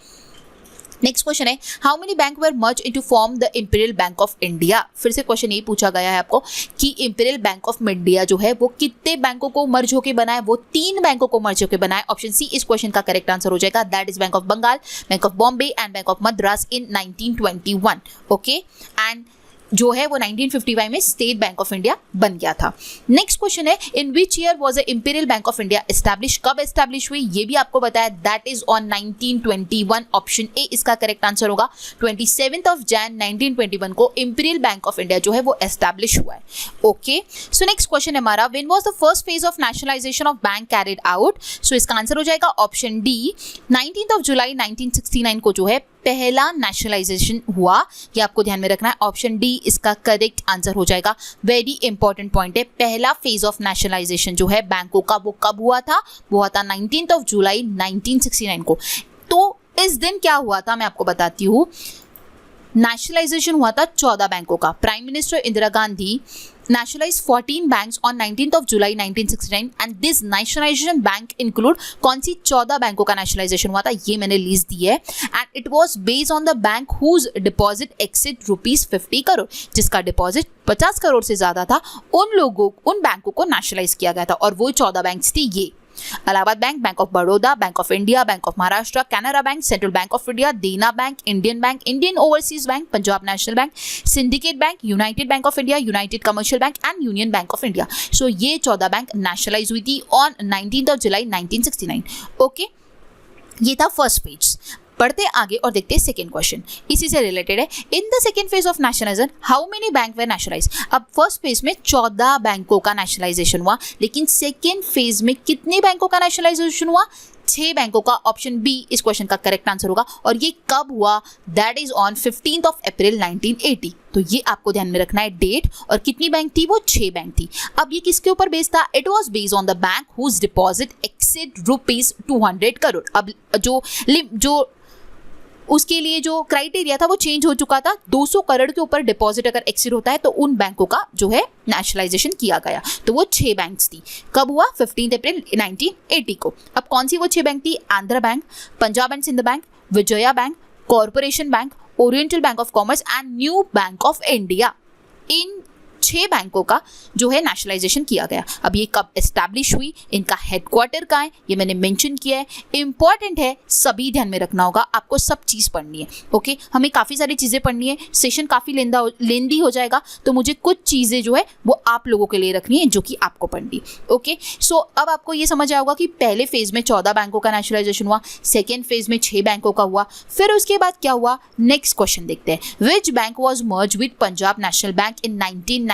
Speaker 1: Next question है, how many bank were merge into form the Imperial Bank of India. फिर से क्वेश्चन यही पूछा गया है आपको कि इंपीरियल बैंक ऑफ इंडिया जो है वो कितने बैंकों को मर्ज होकर बना है, वो 3 बैंकों को मर्ज होकर बना है। ऑप्शन सी इस क्वेश्चन का करेक्ट आंसर हो जाएगा, that is Bank of Bengal, Bank of Bombay and Bank of Madras in 1921, okay. And जो है वो 1955 में स्टेट बैंक ऑफ इंडिया बन गया था। नेक्स्ट क्वेश्चन है, in which year was the Imperial Bank of India establish, कब एस्टैब्लिश हुई ये भी आपको बताया, that is on 1921। Option A इसका करेक्ट आंसर होगा। 27 जैन 1921 को इंपीरियल बैंक ऑफ इंडिया जो है वो एस्टैब्लिश हुआ है, ओके। सो नेक्स्ट क्वेश्चन है हमारा, when was the first phase of nationalisation of bank carried out. So इसका आंसर हो जाएगा ऑप्शन डी, 19 जुलाई 1969 को जो है पहला नेशनलाइजेशन हुआ। ये आपको ध्यान में रखना है, ऑप्शन डी इसका करेक्ट आंसर हो जाएगा। वेरी इंपॉर्टेंट पॉइंट है, पहला फेज ऑफ नेशनलाइजेशन जो है बैंकों का वो कब हुआ था, वो हुआ था 19 जुलाई 1969 को। तो इस दिन क्या हुआ था मैं आपको बताती हूँ। नेशनलाइजेशन हुआ था 14 बैंकों का। Prime minister Indira Gandhi nationalized 14 banks on 19th of July 1969 and this nationalization bank include कौन सी 14 बैंकों का नेशनलाइजेशन हुआ था ये मैंने लिस्ट दी है। and it was based on the bank whose deposit exceed ₹50 crore, जिसका डिपॉजिट 50 करोड़ से ज्यादा था, उन बैंकों को नेशनलाइज किया गया था और वो 14 बैंक्स थी ये, Allahabad Bank, Bank of Baroda, Bank of India, Bank of Maharashtra, Canara Bank, Central bank of India, Dena Bank, Indian Overseas Bank, Punjab National Bank, Syndicate Bank, United Bank of India, United Commercial bank and Union bank of India. So ये 14 बैंक नेशनलाइज हुई थी ऑन 19 जुलाई 1969, ओके। ये था फर्स्ट पेज। बढ़ते आगे और देखते हैं सेकेंड क्वेश्चन, इसी से रिलेटेड है। In the second phase of nationalisation how many bank way nationalise. अब फर्स्ट फेज में 14 बैंकों का नेशनलाइजेशन हुआ, लेकिन सेकेंड फेज में कितने बैंकों का नेशनलाइजेशन हुआ? 6 बैंकों का। ऑप्शन बी इस क्वेश्चन का करेक्ट आंसर होगा। और ये कब हुआ? दैट इज ऑन 15 अप्रैल 1980। तो ये आपको ध्यान में रखना है डेट। और कितनी बैंक थी? वो 6 बैंक थी। अब ये किसके ऊपर बेस्ड था? It was based on the bank whose deposit exceed ₹200 crore. अब जो उसके लिए जो क्राइटेरिया था वो चेंज हो चुका था। 200 करोड़ के ऊपर डिपॉजिट अगर एक्सीड होता है तो उन बैंकों का जो है नेशनलाइजेशन किया गया। तो वो 6 बैंक्स थी। कब हुआ? 15 अप्रैल 1980 को। अब कौन सी वो 6 बैंक थी? Andhra Bank, Punjab and Sind Bank, Vijaya Bank, Corporation Bank, Oriental Bank of Commerce and New Bank of India. इन 6 बैंकों का जो है नेशनलाइजेशन किया गया। अब ये कब एस्टैब्लिश हुई, इनका हेडक्वार्टर कहाँ है, ये मैंने मेंशन किया है। इंपॉर्टेंट है, सभी ध्यान में रखना होगा, आपको सब चीज़ पढ़नी है। ओके, हमें काफ़ी सारी चीज़ें पढ़नी है, सेशन काफ़ी लेंदी हो जाएगा, तो मुझे कुछ चीज़ें जो है वो आप लोगों के लिए रखनी है जो कि आपको पढ़नी है। ओके, सो अब आपको ये समझ आया होगा कि पहले फेज में 14 बैंकों का नेशनलाइजेशन हुआ, सेकेंड फेज में 6 बैंकों का हुआ। फिर उसके बाद क्या हुआ? नेक्स्ट क्वेश्चन देखते हैं। Which bank was merge with Punjab National Bank in 1993।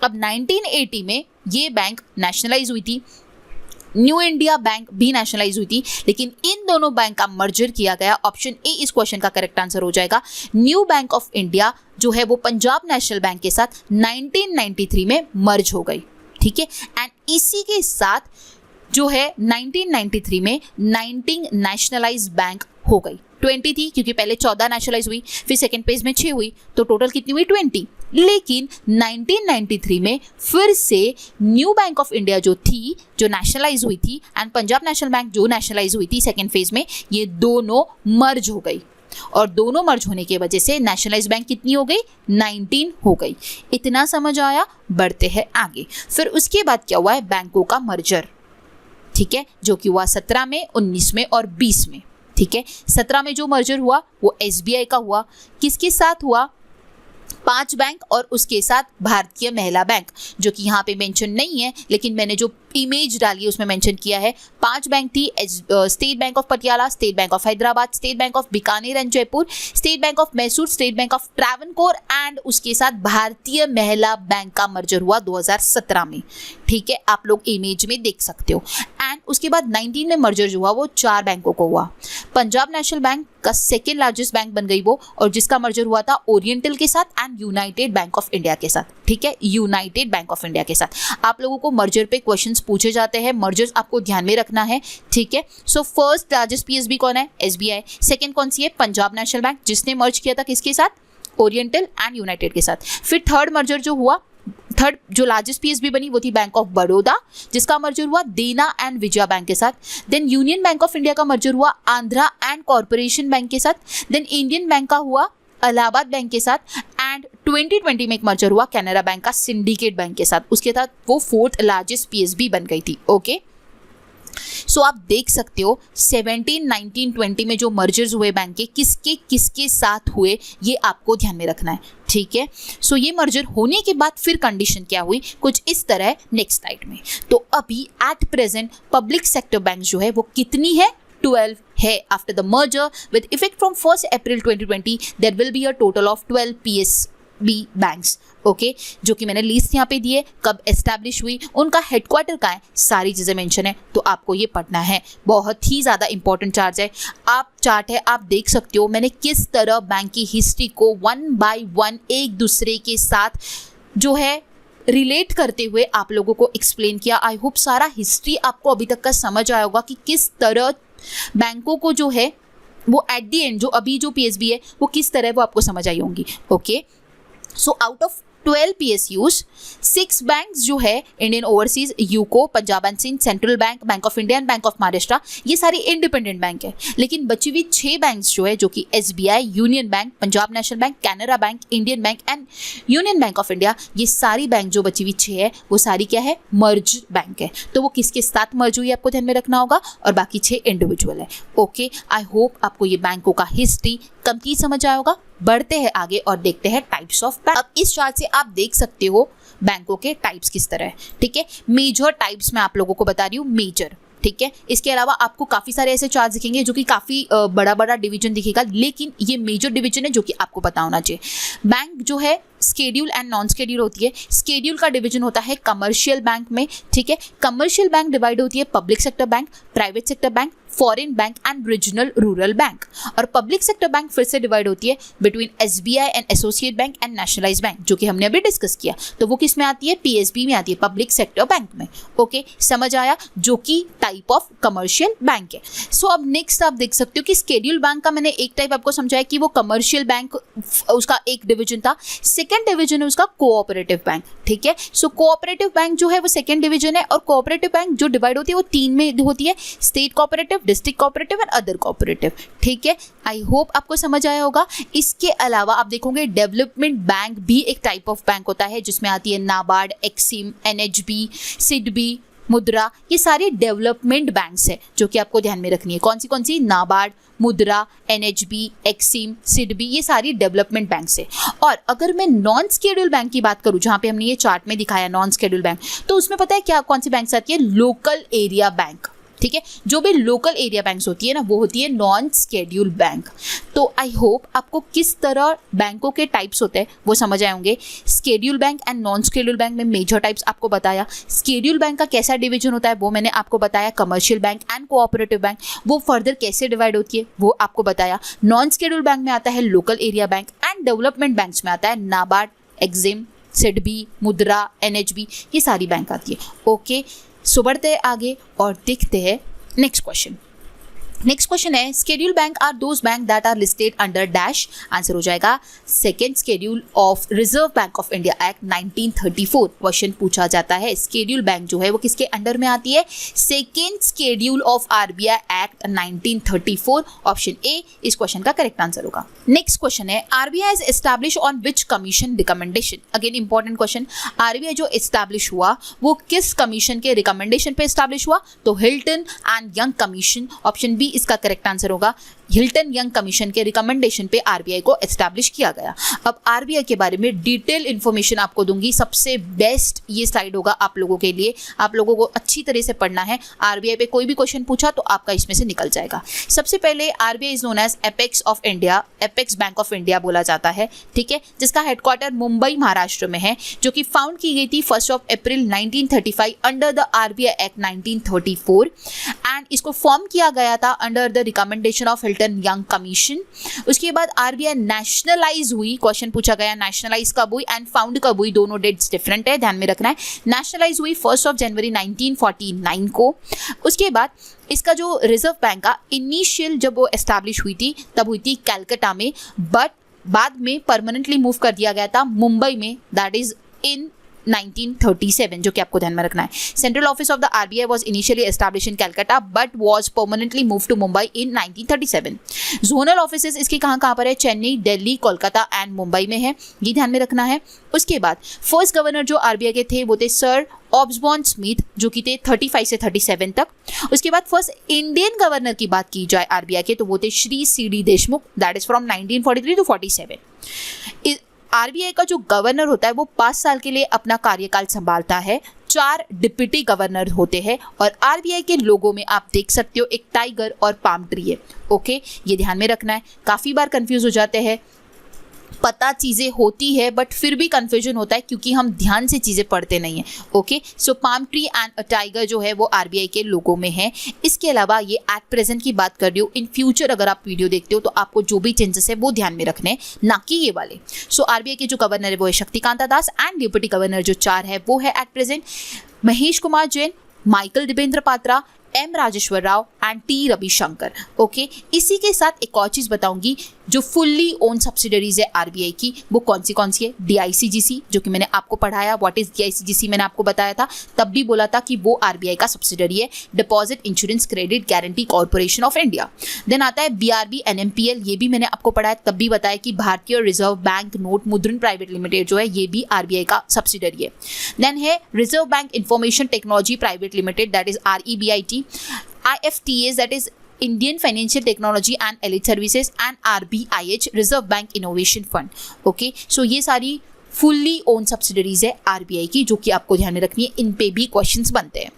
Speaker 1: अब 1980 में ये बैंक नेशनलाइज हुई थी, न्यू इंडिया बैंक भी नेशनलाइज हुई थी, लेकिन इन दोनों बैंक का मर्जर किया गया। ऑप्शन ए इस क्वेश्चन का करेक्ट आंसर हो जाएगा। न्यू बैंक ऑफ इंडिया जो है वो पंजाब नेशनल बैंक के साथ 1993 में मर्ज हो गई। ठीक है, एंड इसी के साथ जो है 1993 में 19 नेशनलाइज बैंक हो गई। 20 थी क्योंकि पहले 14 नेशनलाइज हुई, फिर सेकेंड फेज में 6 हुई, तो टोटल कितनी हुई? 20। लेकिन 1993 में फिर से न्यू बैंक ऑफ इंडिया जो थी, जो नेशनलाइज हुई थी, एंड पंजाब नेशनल बैंक जो नेशनलाइज हुई थी सेकेंड फेज में, ये दोनों मर्ज हो गई। और दोनों मर्ज होने की वजह से नेशनलाइज बैंक कितनी हो गई? 19 हो गई। इतना समझ आया? बढ़ते हैं आगे। फिर उसके बाद क्या हुआ है? बैंकों का मर्जर। ठीक है, जो कि हुआ 17 में, 19 में और 20 में। ठीक है, 17 में जो मर्जर हुआ वो SBI का हुआ। किसके साथ हुआ? 5 बैंक और उसके साथ भारतीय महिला बैंक, जो कि यहाँ पे मेंशन नहीं है, लेकिन मैंने जो इमेज डाली है उसमें मेंशन किया है। 5 बैंक थी, state bank of Patiala, state bank of Hyderabad, state bank of Bikaner and Jaipur, state bank of Mysore, state bank of Travancore and उसके साथ भारतीय महिला बैंक का मर्जर हुआ 2017 में। ठीक है, आप लोग इमेज में देख सकते हो। एंड उसके बाद 19 में मर्जर जो हुआ वो 4 बैंकों को हुआ। पंजाब नेशनल बैंक का सेकेंड लार्जेस्ट बैंक बन गई वो, और जिसका मर्जर हुआ था ओरिएंटल के साथ and United Bank of India के साथ। ठीक है, यूनाइटेड बैंक ऑफ इंडिया के साथ। आप लोगों को मर्जर पे क्वेश्चंस पूछे जाते हैं, मर्जर्स आपको ध्यान में रखना है। ठीक है, सो फर्स्ट लार्जेस्ट PSB कौन है? SBI। सेकंड कौन सी है? पंजाब नेशनल बैंक, जिसने मर्ज किया था किसके साथ? ओरिएंटल एंड यूनाइटेड के साथ। फिर थर्ड मर्जर जो हुआ, थर्ड जो लार्जेस्ट PSB बनी वो थी बैंक ऑफ बड़ौदा, जिसका मर्जर हुआ देना एंड विजया बैंक के साथ। Then Union bank of India का मर्जर हुआ आंध्रा एंड कॉर्पोरेशन बैंक के साथ। देन इंडियन बैंक का हुआ इलाहाबाद बैंक के साथ। एंड 2020 में एक मर्जर हुआ कैनरा बैंक का सिंडिकेट बैंक के साथ, उसके साथ वो फोर्थ लार्जेस्ट PSB बन गई थी। ओके, सो आप देख सकते हो 17, 19, 20 में जो मर्जर्स हुए बैंक के किसके किसके साथ हुए, ये आपको ध्यान में रखना है। ठीक है, सो ये मर्जर होने के बाद फिर कंडीशन क्या हुई, कुछ इस तरह नेक्स्ट स्लाइड में। तो अभी at present public sector bank जो है वो कितनी है? 12 है। After the merger with effect from 1 April 2020 there will be a total of 12 PSB banks. Okay, जो कि मैंने लिस्ट यहाँ पे दी है, कब एस्टैब्लिश हुई, उनका हेडक्वार्टर कहाँ है, सारी चीज़ें मेंशन है, तो आपको ये पढ़ना है। बहुत ही ज़्यादा इंपॉर्टेंट चार्ट है, आप देख सकते हो मैंने किस तरह बैंक की हिस्ट्री को 1 बाय 1 एक दूसरे के साथ जो है रिलेट करते हुए आप लोगों को एक्सप्लेन किया। आई होप सारा हिस्ट्री आपको अभी तक का समझ आया होगा कि किस तरह बैंकों को जो है वो एट दी एंड जो अभी जो PSB है वो किस तरह वो आपको समझ आई होंगी। Okay, so out of 12 PSUs 6 banks जो है Indian Overseas, UCO, Punjab and Sind, Central Bank, Bank of India and Bank of Maharashtra, ये सारी इंडिपेंडेंट बैंक है। लेकिन बची हुई 6 बैंक्स जो है, जो कि SBI, union bank, Punjab National bank, Canara bank, Indian bank and Union bank of India, ये सारी बैंक जो बची हुई 6 है वो सारी क्या है? मर्ज बैंक है। तो वो किसके साथ मर्ज हुई आपको ध्यान में रखना होगा, और बाकी 6 इंडिविजुअल है। ओके, आई होप आपको ये बैंकों का हिस्ट्री कंप्लीट समझ आया होगा। बढ़ते हैं आगे और देखते हैं टाइप्स ऑफ बैंक। अब इस चार्ट से आप देख सकते हो बैंकों के टाइप्स किस तरह है। ठीक है, मेजर टाइप्स मैं आप लोगों को बता रही हूँ। मेजर ठीक है। इसके अलावा आपको काफ़ी सारे ऐसे चार्ट्स दिखेंगे जो कि काफ़ी बड़ा बड़ा डिवीजन दिखेगा, लेकिन ये मेजर डिवीजन है जो कि आपको पता होना चाहिए। बैंक जो है स्केड्यूल एंड नॉन स्केड्यूल होती है। स्केड्यूल का डिवीजन होता है कमर्शियल बैंक में, ठीक है। कमर्शियल बैंक डिवाइड होती है public sector bank, private sector bank, foreign bank and regional rural bank. और पब्लिक सेक्टर बैंक फिर से डिवाइड होती है between SBI and associate bank and nationalised bank, जो कि हमने अभी डिस्कस किया। तो वो किस में आती है? पीएसबी में आती है, पब्लिक सेक्टर बैंक में। ओके, समझ आया, जो कि टाइप ऑफ कमर्शियल बैंक है। सो अब नेक्स्ट आप देख सकते हो कि स्केड्यूल बैंक का मैंने एक टाइप आपको समझाया कि वो कमर्शियल बैंक, उसका एक डिवीजन था। सेकेंड डिवीजन है उसका कोऑपरेटिव बैंक, ठीक है। सो कोऑपरेटिव बैंक जो है वो सेकेंड डिवीजन है, और कोऑपरेटिव बैंक जो डिवाइड होती है वो तीन में होती है, state cooperative, district cooperative and other cooperative, ठीक है। आई होप आपको समझ आया होगा। इसके अलावा आप देखोगे डेवलपमेंट बैंक भी एक टाइप ऑफ बैंक होता है, जिसमें आती है नाबार्ड, एक्सिम, एनएचबी, सिडबी, मुद्रा। ये सारे डेवलपमेंट बैंक्स है जो कि आपको ध्यान में रखनी है। कौन सी? नाबार्ड, मुद्रा, एनएचबी, एक्सिम, सिडबी, ये सारी डेवलपमेंट बैंक्स है। और अगर मैं नॉन स्केड्यूल बैंक की बात करूं, जहां पे हमने ये चार्ट में दिखाया नॉन स्केड्यूल बैंक, तो उसमें पता है क्या कौन सी बैंक्स आती है? लोकल एरिया बैंक, ठीक है। जो भी लोकल एरिया बैंक्स होती है ना, वो होती है नॉन स्केड्यूल बैंक। तो आई होप आपको किस तरह बैंकों के टाइप्स होते हैं वो समझ आए होंगे। Schedule bank and non schedule bank में मेजर टाइप्स आपको बताया। स्केड्यूल बैंक का कैसा डिवीजन होता है वो मैंने आपको बताया। Commercial bank and cooperative bank वो फर्दर कैसे डिवाइड होती है वो आपको बताया। नॉन स्केड्यूल बैंक में आता है local area bank, and development banks में आता है नाबार्ड, एक्सिम, सिडबी, मुद्रा, एनएचबी, ये सारी बैंक आती है। ओके, सो बढ़ते हैं आगे और देखते हैं नेक्स्ट क्वेश्चन। नेक्स्ट क्वेश्चन है, schedule bank are those bank that are listed under dash. Answer हो जाएगा second schedule of Reserve Bank of India act 1934। Question पूछा जाता है स्केड्यूल बैंक जो है वो किसके अंडर में आती है? Second schedule of RBI act 1934। Option A इस क्वेश्चन का करेक्ट आंसर होगा। नेक्स्ट क्वेश्चन है, RBI is establish on which commission recommendation. Again important question. RBI जो एस्टैब्लिश हुआ वो किस कमीशन के रिकमेंडेशन पे एस्टैब्लिश हुआ? तो Hilton and Young commission, option B इसका करेक्ट आंसर होगा। हिल्टन यंग कमीशन के रिकमेंडेशन पे आरबीआई को एस्टैब्लिश किया गया। अब आरबीआई के बारे में डिटेल इन्फॉर्मेशन आपको दूंगी। सबसे बेस्ट ये स्लाइड होगा आप लोगों के लिए। आप लोगों को अच्छी तरह से पढ़ना है। आरबीआई पे कोई भी क्वेश्चन पूछा तो आपका इसमें से निकल जाएगा। सबसे पहले RBI is known as apex of India, apex bank of India बोला जाता है, ठीक है, जिसका हेडक्वार्टर मुंबई महाराष्ट्र में है, जो कि फाउंड की गई थी 1 अप्रैल 1935 under the RBI act 1934। And इसको फॉर्म किया गया था under the recommendation of Hilton Young commission. उसके बाद आरबीआई नेशनलाइज हुई। क्वेश्चन पूछा गया नेशनलाइज कब हुई एंड फाउंड कब हुई, दोनों डेट्स डिफरेंट है, ध्यान में रखना है। नेशनलाइज हुई 1 जनवरी 1949 को। उसके बाद इसका जो रिजर्व बैंक का इनिशियल जब वो एस्टैब्लिश हुई थी तब हुई थी कलकत्ता में, बट बाद में परमानेंटली मूव कर दिया गया था मुंबई में, दैट इज इन 1937, जो कि आपको ध्यान में रखना है। Central office of the RBI was initially established in Calcutta but was permanently move to Mumbai in 1937। Zonal offices इसके कहाँ पर है? चेन्नई, दिल्ली, कोलकाता एंड मुंबई में है, ये ध्यान में रखना है। उसके बाद फर्स्ट गवर्नर जो आरबीआई के थे वो थे सर ऑब्सबॉर्न स्मिथ, जो कि थे 35 से 37 तक। उसके बाद फर्स्ट इंडियन गवर्नर की बात की जाए आरबीआई के तो वो थे Shri C D. Deshmukh, that is from 1943 to 47। RBI का जो गवर्नर होता है वो 5 साल के लिए अपना कार्यकाल संभालता है। 4 डिप्टी गवर्नर होते हैं और आरबीआई के लोगों में आप देख सकते हो एक टाइगर और पाम ट्री है। ओके, ये ध्यान में रखना है। काफ़ी बार कंफ्यूज हो जाते हैं, पता चीज़ें होती है बट फिर भी कंफ्यूजन होता है क्योंकि हम ध्यान से चीज़ें पढ़ते नहीं हैं। Okay, so palm tree and a tiger जो है वो आरबीआई के लोगों में है। इसके अलावा ये एट प्रेजेंट की बात कर रही हूँ, इन फ्यूचर अगर आप वीडियो देखते हो तो आपको जो भी चेंजेस है वो ध्यान में रखने, ना कि ये वाले। सो आरबीआई के जो गवर्नर है वो है Shaktikanta Das and deputy governor जो 4 है वो है at present Mahesh Kumar Jain, Michael Dipendra Patra, M Rajeshwar Rao and T Ravishankar. Okay, इसी के साथ एक और चीज़ बताऊंगी, जो फुल्ली ओन सब्सिडरीज है आरबीआई की वो कौन सी है? डीआईसीजीसी, जो कि मैंने आपको पढ़ाया। व्हाट इज डीआईसीजीसी मैंने आपको बताया था, तब भी बोला था कि वो आरबीआई का सब्सिडरी है, deposit insurance credit guarantee corporation of India. Then आता है बीआरबी एनएमपीएल, ये भी मैंने आपको पढ़ाया, तब भी बताया कि भारतीय रिजर्व बैंक नोट मुद्रण प्राइवेट लिमिटेड जो है ये भी आरबीआई का सब्सिडरी है। देन है reserve bank information technology private limited, that is REBIT, IFTAs, that is Indian Financial Technology and Elite Services, and RBIH, Reserve Bank Innovation Fund. Okay, so ये सारी फुल्ली ओन सब्सिडरीज है आरबीआई की, जो कि आपको ध्यान में रखनी है, इन पे भी क्वेश्चंस बनते हैं।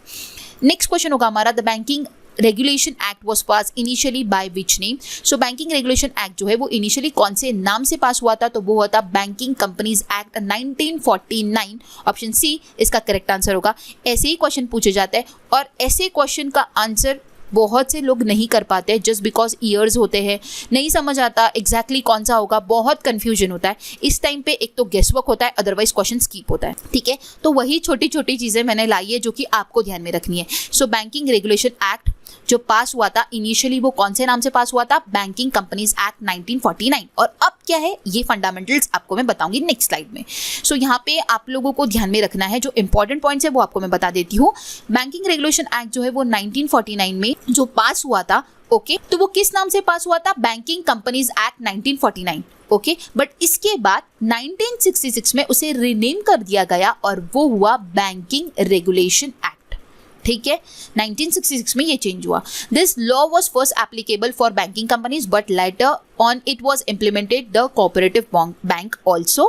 Speaker 1: नेक्स्ट क्वेश्चन होगा हमारा, the banking regulation act was pass initially by which name. So banking regulation act जो है वो इनिशियली कौन से नाम से पास हुआ था, तो वो हुआ था banking companies act 1949। Option C इसका करेक्ट आंसर होगा। ऐसे ही क्वेश्चन पूछे जाते हैं और ऐसे क्वेश्चन का आंसर बहुत से लोग नहीं कर पाते जस्ट बिकॉज ईयर्स होते हैं, नहीं समझ आता एग्जैक्टली कौन सा होगा, बहुत कंफ्यूजन होता है। इस टाइम पे एक तो गेसवर्क होता है, अदरवाइज क्वेश्चन स्किप होता है, ठीक है। तो वही छोटी छोटी चीज़ें मैंने लाई है जो कि आपको ध्यान में रखनी है। सो बैंकिंग रेगुलेशन एक्ट जो पास हुआ था इनिशियली वो कौन से नाम से पास हुआ था, बैंकिंग कंपनीज एक्ट 1949। और अब क्या है ये फंडामेंटल्स आपको मैं बताऊंगी नेक्स्ट स्लाइड में। सो यहाँ पे आप लोगों को ध्यान में रखना है, जो इंपॉर्टेंट पॉइंट्स है वो आपको मैं बता देती हूँ। बैंकिंग रेगुलेशन एक्ट जो है वो 1949 में जो पास हुआ था, ओके, तो वो किस नाम से पास हुआ था, banking companies act 1949, okay. But इसके बाद 1966 में उसे रीनेम कर दिया गया और वो हुआ बैंकिंग रेगुलेशन एक्ट, ठीक है। 1966 में ये चेंज हुआ। This law was first applicable for banking companies but later on it was implemented the cooperative bank also.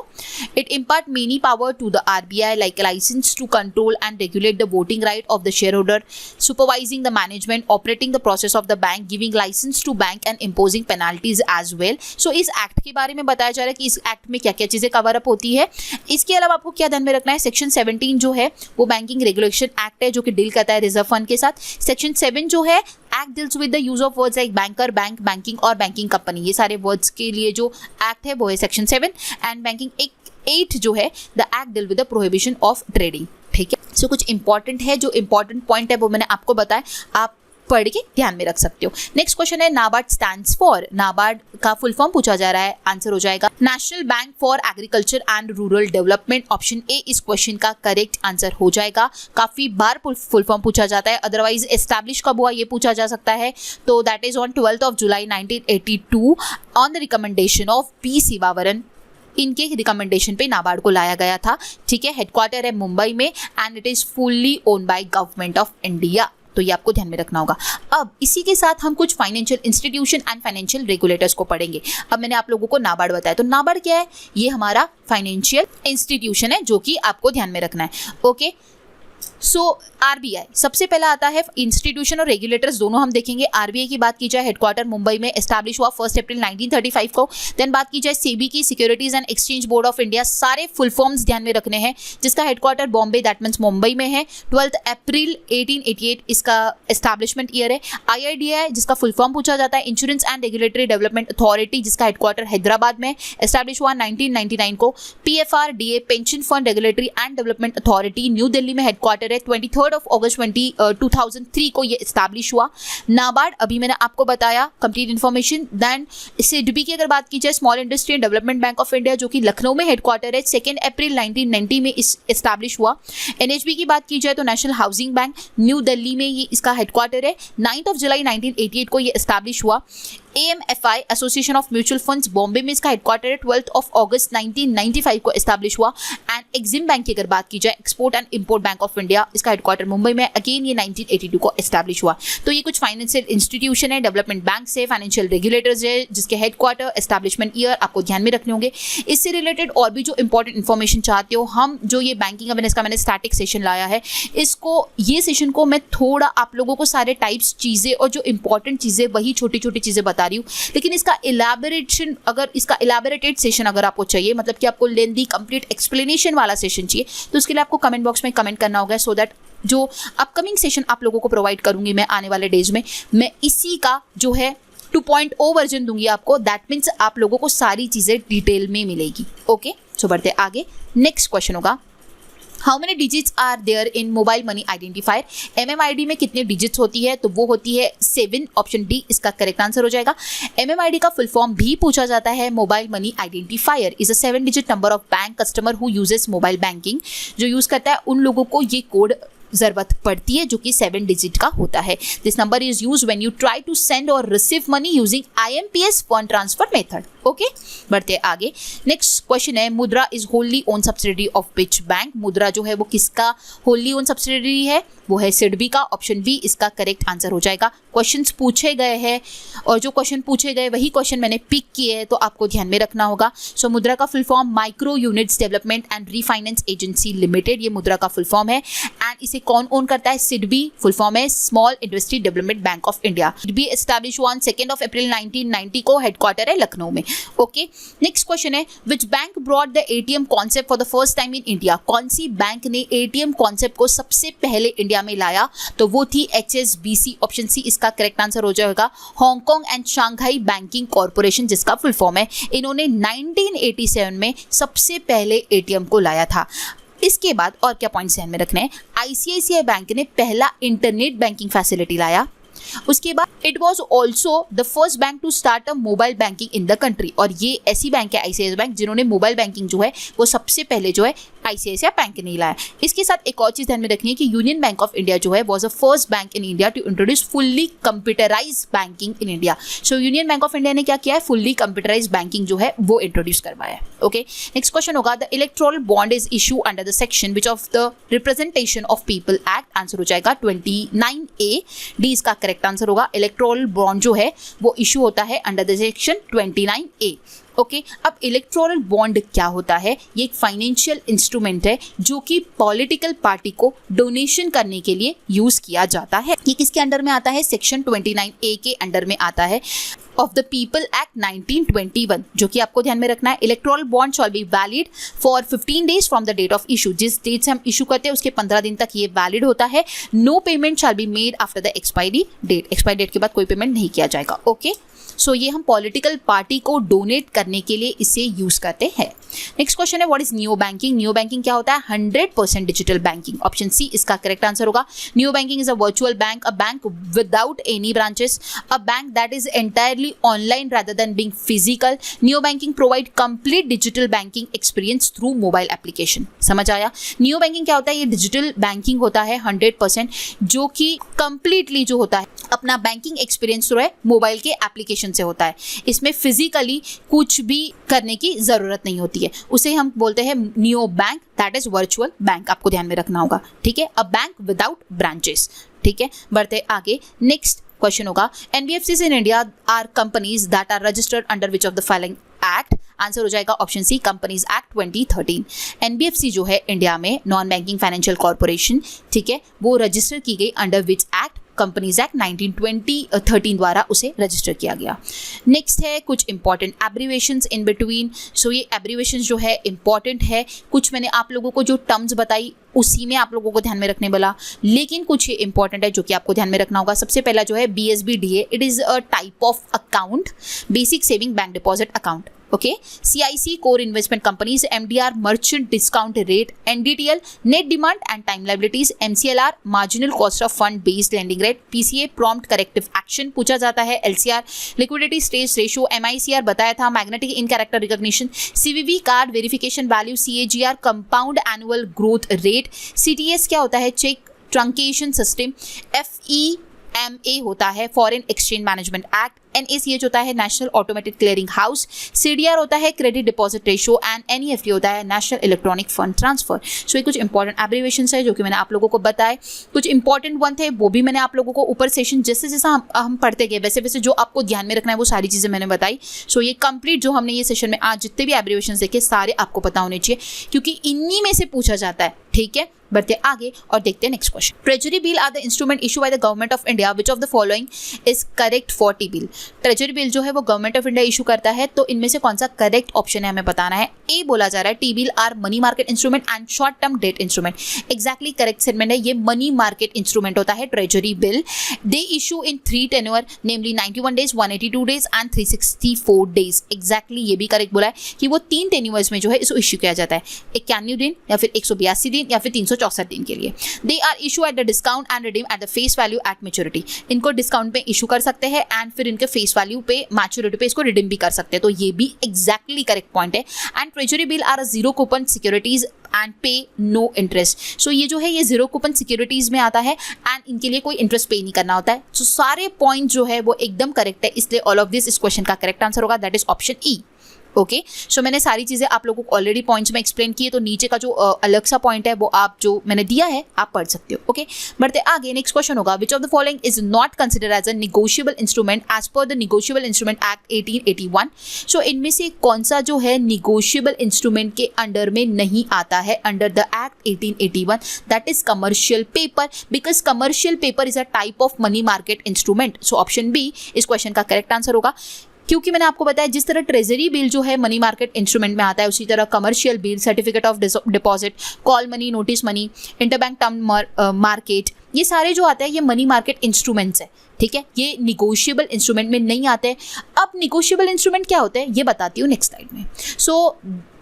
Speaker 1: It impart many power to the RBI like license to control and regulate the voting right of the shareholder, supervising the management, operating the process of the bank, giving license to bank and imposing penalties as well. So इस एक्ट के बारे में बताया जा रहा है कि इस एक्ट में क्या क्या चीज़ें कवर अप होती है। इसके अलावा आपको क्या ध्यान में रखना है, सेक्शन 17 जो है वो बैंकिंग रेगुलेशन एक्ट है जो कि डील करता है रिजर्व फंड के साथ। सेक्शन 7 जो है act deals with the use of words like banker, bank, banking और बैंकिंग कंपनी, ये सारे वर्ड्स के लिए जो एक्ट है वो है सेक्शन 7। एंड बैंकिंग 8 जो है the act deal with the prohibition of trading, ठीक है। सो कुछ इंपॉर्टेंट है, जो इंपॉर्टेंट पॉइंट है वो मैंने आपको बताया, आप पढ़ के ध्यान में रख सकते हो। नेक्स्ट क्वेश्चन है नाबार्ड स्टैंड्स फॉर। नाबार्ड का फुल फॉर्म पूछा जा रहा है, आंसर हो जाएगा national bank for agriculture and rural development. Option A इस क्वेश्चन का करेक्ट आंसर हो जाएगा। काफी बार फुल फॉर्म पूछा जाता है, अदरवाइज एस्टैब्लिश कब हुआ ये पूछा जा सकता है, तो that is on 12 July 1982 on the recommendation of P Sivaraman. इनके रिकमेंडेशन पे नाबार्ड को लाया गया था, ठीक है। हेडक्वार्टर है मुंबई में and it is fully owned by government of India, तो ये आपको ध्यान में रखना होगा। अब इसी के साथ हम कुछ financial institution and financial regulators को पढ़ेंगे। अब मैंने आप लोगों को नाबार्ड बताया, तो नाबार्ड क्या है, ये हमारा फाइनेंशियल इंस्टीट्यूशन है जो कि आपको ध्यान में रखना है, ओके। सो आरबीआई सबसे पहला आता है, इंस्टीट्यूशन और रेगुलेटर्स दोनों हम देखेंगे। आरबीआई की बात की जाए, हेडक्वार्टर मुंबई में, एस्टैब्लिश हुआ 1 अप्रैल 1935 को। देन बात की जाए सेबी की, securities and exchange board of India, सारे फुल फॉर्म्स ध्यान में रखने हैं, जिसका headquarter Bombay that means Mumbai में है। 12 अप्रैल 1888 इसका एस्टैब्लिशमेंट ईयर है। आईआईडीआई जिसका फुल फॉर्म पूछा जाता है, insurance and regulatory development authority, जिसका हेडक्वार्टर हैदराबाद में, एस्टैब्लिश हुआ 1999 को। PFRDA pension fund regulatory and development authority, new Delhi में हेडक्वार्टर है। 23 अगस्त 2003 को ये एस्टैब्लिश हुआ। नाबार्ड अभी मैंने आपको बताया कंप्लीट इन्फॉर्मेशन। देन सिडबी की अगर बात की जाए, small industry and development bank of India, जो कि लखनऊ में हेडक्वार्टर है, 2 अप्रैल 1990 में इस एस्टैब्लिश हुआ। एनएचबी की बात की जाए तो national housing bank, new Delhi में ये इसका हेडक्वार्टर है। 9 जुलाई 1988 को ये एस्टैब्लिश हुआ। AMFI association of mutual funds, Bombay में इसका हेडक्वार्टर है। 12 अगस्त 1995 को एस्टैब्लिश हुआ। एंड एक्सिम बैंक की अगर बात की जाए, export and import bank of India, इसका हेडक्वार्टर मुंबई में, अगेन ये 1982 को एस्टैब्लिश हुआ। तो ये कुछ फाइनेंशियल इंस्टीट्यूशन है, डेवलपमेंट बैंक से, फाइनेंशियल रेगुलेटर्स है जिसके हेडक्वार्टर, एस्टैब्लिशमेंट ईयर आपको ध्यान में रखने होंगे। इससे रिलेटेड और भी जो इंपॉर्टेंट इन्फॉर्मेशन चाहते हो, हम जो ये बैंकिंग अवेयरनेस का मैंने स्टैटिक सेशन लाया है, ये सेशन को मैं थोड़ा आप लोगों को सारे टाइप्स चीज़ें और जो इंपॉर्टेंट चीज़ें वही छोटी छोटी चीज़ें बता रही हूँ, लेकिन इसका इलैबोरेशन, अगर इसका इलैबोरेटेड सेशन अगर आपको चाहिए, मतलब कि आपको लेंदी कंप्लीट एक्सप्लेनेशन वाला सेशन चाहिए, तो उसके लिए आपको कमेंट बॉक्स में कमेंट करना होगा, सो दैट जो अपकमिंग सेशन आप लोगों को प्रोवाइड करूंगी मैं आने वाले डेज में, मैं इसी का जो है 2.0 वर्जन दूंगी आपको। दैट मीन्स आप लोगों को सारी चीज़ें डिटेल में मिलेगी, ओके। सो बढ़ते आगे, नेक्स्ट क्वेश्चन होगा, how many digits are there in mobile money identifier. MMID में कितनी डिजिट्स होती है, तो वो होती है 7। ऑप्शन डी इसका करेक्ट आंसर हो जाएगा। MMID का फुल फॉर्म भी पूछा जाता है, mobile money identifier is a 7 digit number of bank customer who uses mobile banking. जो यूज करता है उन लोगों को ये कोड जरूरत पड़ती है जो कि 7 डिजिट का होता है। This number is use when you try to send और receive money using IMPS fund transfer method. Okay, बढ़ते आगे। नेक्स्ट क्वेश्चन है Mudra is wholly owned subsidiary of which bank. Mudra जो है वो किसका होली ओन सब्सिडरी है, वो है सिडबी का। ऑप्शन बी इसका करेक्ट आंसर हो जाएगा। क्वेश्चंस पूछे गए हैं और जो क्वेश्चन पूछे गए वही क्वेश्चन मैंने पिक किए हैं, तो आपको ध्यान में रखना होगा। सो मुद्रा का full form micro units development and refinance agency limited, ये मुद्रा का फुल फॉर्म है। एंड इसे कौन ओन करता है, सिडबी। फुल फॉर्म है small industry development bank of India. SIDBI establish on 2 अप्रैल 1990 को, हेडक्वार्टर है लखनऊ में। ओके, नेक्स्ट क्वेश्चन है which bank brought the ATM concept for the first time in India. कौन सी बैंक ने एटीएम कॉन्सेप्ट को सबसे पहले इंडिया में लाया, तो वो थी HSBC। ऑप्शन सी इसका करेक्ट आंसर हो जाएगा। Hong Kong and Shanghai banking corporation जिसका फुल फॉर्म है, इन्होंने 1987 में सबसे पहले एटीएम को लाया था। इसके बाद और क्या पॉइंट्स ध्यान में रखने हैं, ICICI बैंक ने पहला इंटरनेट बैंकिंग फैसिलिटी लाया। उसके बाद it was also the first bank to start a mobile banking in the country, और ये ऐसी बैंक है ICICI बैंक जिन्होंने मोबाइल बैंकिंग जो है वो सबसे पहले जो है ICICI बैंक ने लाया। इसके साथ एक और चीज ध्यान में रखनी है कि यूनियन बैंक ऑफ इंडिया जो है was the first bank in India to introduce fully computerise banking in India. So union bank of India ने क्या किया है, फुल्ली कंप्यूटराइज बैंकिंग जो है वो इंट्रोड्यूस करवाया है। ओके, नेक्स्ट क्वेश्चन होगा the electoral bond is issue under the section which of the representation of people act. Answer हो जाएगा 29A, डी इसका करेक्ट आंसर होगा। इलेक्टोरल बॉन्ड जो है वो इशू होता है under the section 29A। Okay, अब इलेक्टोरल बॉन्ड क्या होता है, ये एक फाइनेंशियल इंस्ट्रूमेंट है जो कि पॉलिटिकल पार्टी को डोनेशन करने के लिए यूज किया जाता है। ये किसके अंडर में आता है, सेक्शन 29A के अंडर में आता है ऑफ द पीपल एक्ट 1921, जो कि आपको ध्यान में रखना है। Electoral bond shall be valid for 15 days from the date of issue. जिस डेट से हम इशू करते हैं उसके 15 दिन तक ये वैलिड होता है। No payment shall be made after the expiry date. Expiry date के बाद कोई पेमेंट नहीं किया जाएगा। ओके, सो ये हम पॉलिटिकल पार्टी को डोनेट करने के लिए इसे यूज करते हैं। नेक्स्ट क्वेश्चन है what is neo banking. Neo banking क्या होता है, 100% डिजिटल बैंकिंग। ऑप्शन सी इसका करेक्ट आंसर होगा। Neo banking is a virtual bank, a bank without any branches, a bank that is entirely online rather than being physical. Neo banking provide complete digital banking experience through mobile application. समझ आया। नियो बैंकिंग क्या होता है, ये डिजिटल बैंकिंग होता है 100%, जो कि कंप्लीटली जो होता है अपना बैंकिंग एक्सपीरियंस जो है मोबाइल के एप्लीकेशन से होता है। इसमें फिजिकली कुछ भी करने की जरूरत नहीं होती है। उसे हम बोलते हैं neo bank, that is virtual bank. आपको ध्यान में रखना होगा, ठीक है। अ बैंक विदाउट ब्रांचेस, ठीक है। बढ़ते आगे। नेक्स्ट क्वेश्चन होगा NBFCs in India are companies that are registered under which of the following act. Answer हो जाएगा option C companies act 2013। NBFC जो है इंडिया में नॉन बैंकिंग फाइनेंशियल कॉर्पोरेशन, ठीक है, वो रजिस्टर की गई under which act, companies act 1913 द्वारा उसे रजिस्टर किया गया। नेक्स्ट है कुछ इंपॉर्टेंट एब्रीवेशंस इन बिटवीन। सो ये एब्रीवेशंस जो है इंपॉर्टेंट है। कुछ मैंने आप लोगों को जो टर्म्स बताई उसी में आप लोगों को ध्यान में रखने बोला, लेकिन कुछ इंपॉर्टेंट है जो कि आपको ध्यान में रखना होगा। सबसे पहला जो है BSBDA, it is a type of account, basic saving bank deposit account. Okay, CIC core investment companies, MDR merchant discount rate, NDTL net demand and time liabilities, MCLR marginal cost of fund based lending rate, PCA prompt corrective action पूछा जाता है, LCR liquidity stage ratio, MICR बताया था मैग्नेटिक इन character recognition, CVV card verification value, CAGR compound annual growth rate, CTS क्या होता है चेक ट्रंकेशन सिस्टम, FEMA होता है foreign exchange management act, NACH होता है national automated clearing house, CDR होता है credit deposit ratio and NEFT होता है नेशनल इलेक्ट्रॉनिक फंड ट्रांसफर। सो ये कुछ इंपॉर्टेंट एब्रीवेशंस है जो कि मैंने आप लोगों को बताए। कुछ इंपॉर्टेंट वन थे वो भी मैंने आप लोगों को ऊपर सेशन जैसे जैसा हम पढ़ते गए वैसे वैसे जो आपको ध्यान में रखना है वो सारी चीज़ें मैंने बताई। सो ये कंप्लीट जो हमने ये सेशन में आज जितने भी एब्रीवेशंस देखे सारे आपको पता होने चाहिए क्योंकि इन्हीं में से पूछा जाता है, ठीक है। बढ़ते आगे और देखते हैं next question. Treasury bill are the instrument issue by the government of India which of the following is correct for T bill. Treasury bill जो है वो गवर्नमेंट ऑफ इंडिया इशू करता है, तो इनमें से कौन सा करेक्ट ऑप्शन है हमें बताना है। ए बोला जा रहा है T bill are money market instrument and short term debt instrument. Exactly correct segment है, ये मनी मार्केट इंस्ट्रूमेंट होता है treasury bill. They issue in 3 tenure namely 91 days, 182 days and 364 days. Exactly ये भी करेक्ट बोला है कि वो 3 टेन्योर्स में जो है इसको इशू किया जाता है, 91 दिन या फिर 182 दिन या फिर 364 दिन के लिए। They are issue at the discount and redeem at the face value at maturity। इनको डिस्काउंट पे इशू कर सकते हैं एंड फिर इनके फेस वैल्यू पे मैच्योरिटी पे इसको रिडीम भी कर सकते हैं, तो ये भी एग्जैक्टली करेक्ट पॉइंट है। And treasury bill are zero coupon securities and pay no interest. So ये जो है ये जीरो कूपन सिक्योरिटीज में आता है एंड इनके लिए कोई इंटरेस्ट पे नहीं करना होता है। सो सारे पॉइंट जो है वो एकदम करेक्ट है, इसलिए ऑल ऑफ दिस इस क्वेश्चन का करेक्ट आंसर होगा, that is option E. Okay so मैंने सारी चीज़ें आप लोगों को ऑलरेडी पॉइंट्स में एक्सप्लेन किए, तो नीचे का जो अलग सा पॉइंट है वो आप जो मैंने दिया है आप पढ़ सकते हो। ओके बढ़ते आगे, नेक्स्ट क्वेश्चन होगा, which of the following is not consider as a negotiable instrument as per the negotiable instrument act 1881। So इनमें से कौन सा जो है नेगोशिएबल इंस्ट्रूमेंट के अंडर में नहीं आता है under the act 1881? That is commercial paper, because commercial paper is a type of money market instrument. So option B इस क्वेश्चन का करेक्ट आंसर होगा, क्योंकि मैंने आपको बताया जिस तरह ट्रेजरी बिल जो है मनी मार्केट इंस्ट्रूमेंट में आता है, उसी तरह commercial bill, certificate of deposit, call money, notice money, interbank term market, ये सारे जो आते हैं ये मनी मार्केट इंस्ट्रूमेंट्स है। ठीक है, ये निगोशिएबल इंस्ट्रूमेंट में नहीं आते हैं। अब निगोशिएबल इंस्ट्रूमेंट क्या होते हैं ये बताती हूँ नेक्स्ट स्लाइड में। So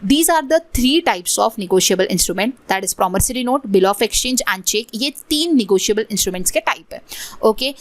Speaker 1: these are the 3 types of negotiable instrument, that is promissory note, bill of exchange and cheque. ये 3 निगोशिएबल इंस्ट्रूमेंट्स के टाइप है। ओके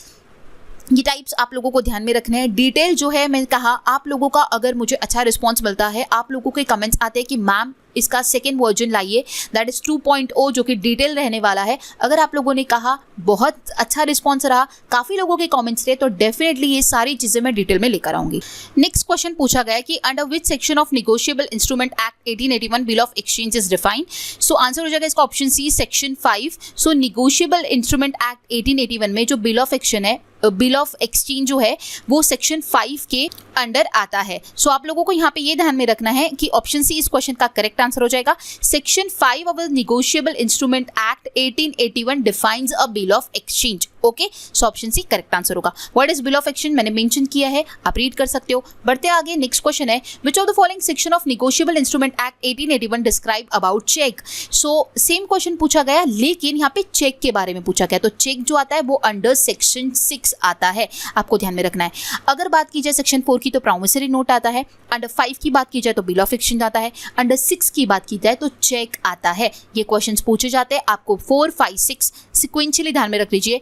Speaker 1: ये टाइप्स आप लोगों को ध्यान में रखने हैं। डिटेल जो है मैंने कहा आप लोगों का अगर मुझे अच्छा रिस्पॉन्स मिलता है, आप लोगों के कमेंट्स आते हैं कि मैम इसका सेकेंड वर्जन लाइए, दैट इज 2.0 जो कि डिटेल रहने वाला है। अगर आप लोगों ने कहा बहुत अच्छा रिस्पॉन्स रहा, काफ़ी लोगों के कमेंट्स थे, तो डेफिनेटली ये सारी चीज़ें मैं डिटेल में लेकर आऊंगी। नेक्स्ट क्वेश्चन पूछा गया कि under which section of negotiable instrument act 1881 bill of exchange is defined? So answer हो जाएगा इसका ऑप्शन सी, सेक्शन 5। सो निगोशिएबल इंस्ट्रूमेंट एक्ट 1881 में जो बिल ऑफ एक्शन है, बिल ऑफ एक्सचेंज जो है वो सेक्शन 5 के अंडर आता है। सो आप लोगों को यहाँ पे ये ध्यान में रखना है कि ऑप्शन सी इस क्वेश्चन का करेक्ट आंसर हो जाएगा। Section 5 of the negotiable instrument act 1881 defines a bill of exchange. Okay so option C correct answer होगा। What is bill of exchange मैंने मेंशन किया है, आप रीड कर सकते हो। बढ़ते आगे, नेक्स्ट क्वेश्चन है, which of the following section of negotiable instrument act 1881 describe about cheque? So same question पूछा गया, लेकिन यहाँ पे चेक के बारे में पूछा गया। तो चेक जो आता है वो अंडर सेक्शन 6 आता है, आपको ध्यान में रखना है। अगर बात की जाए सेक्शन 4 की तो प्रॉमिसरी नोट आता है, अंडर 5 की बात की जाए तो बिल ऑफ एक्सचेंज आता है, अंडर 6 की बात की जाए तो चेक आता है। ये क्वेश्चंस पूछे जाते हैं आपको 4, 5, 6 सिक्वेंशियली ध्यान में रख लीजिए।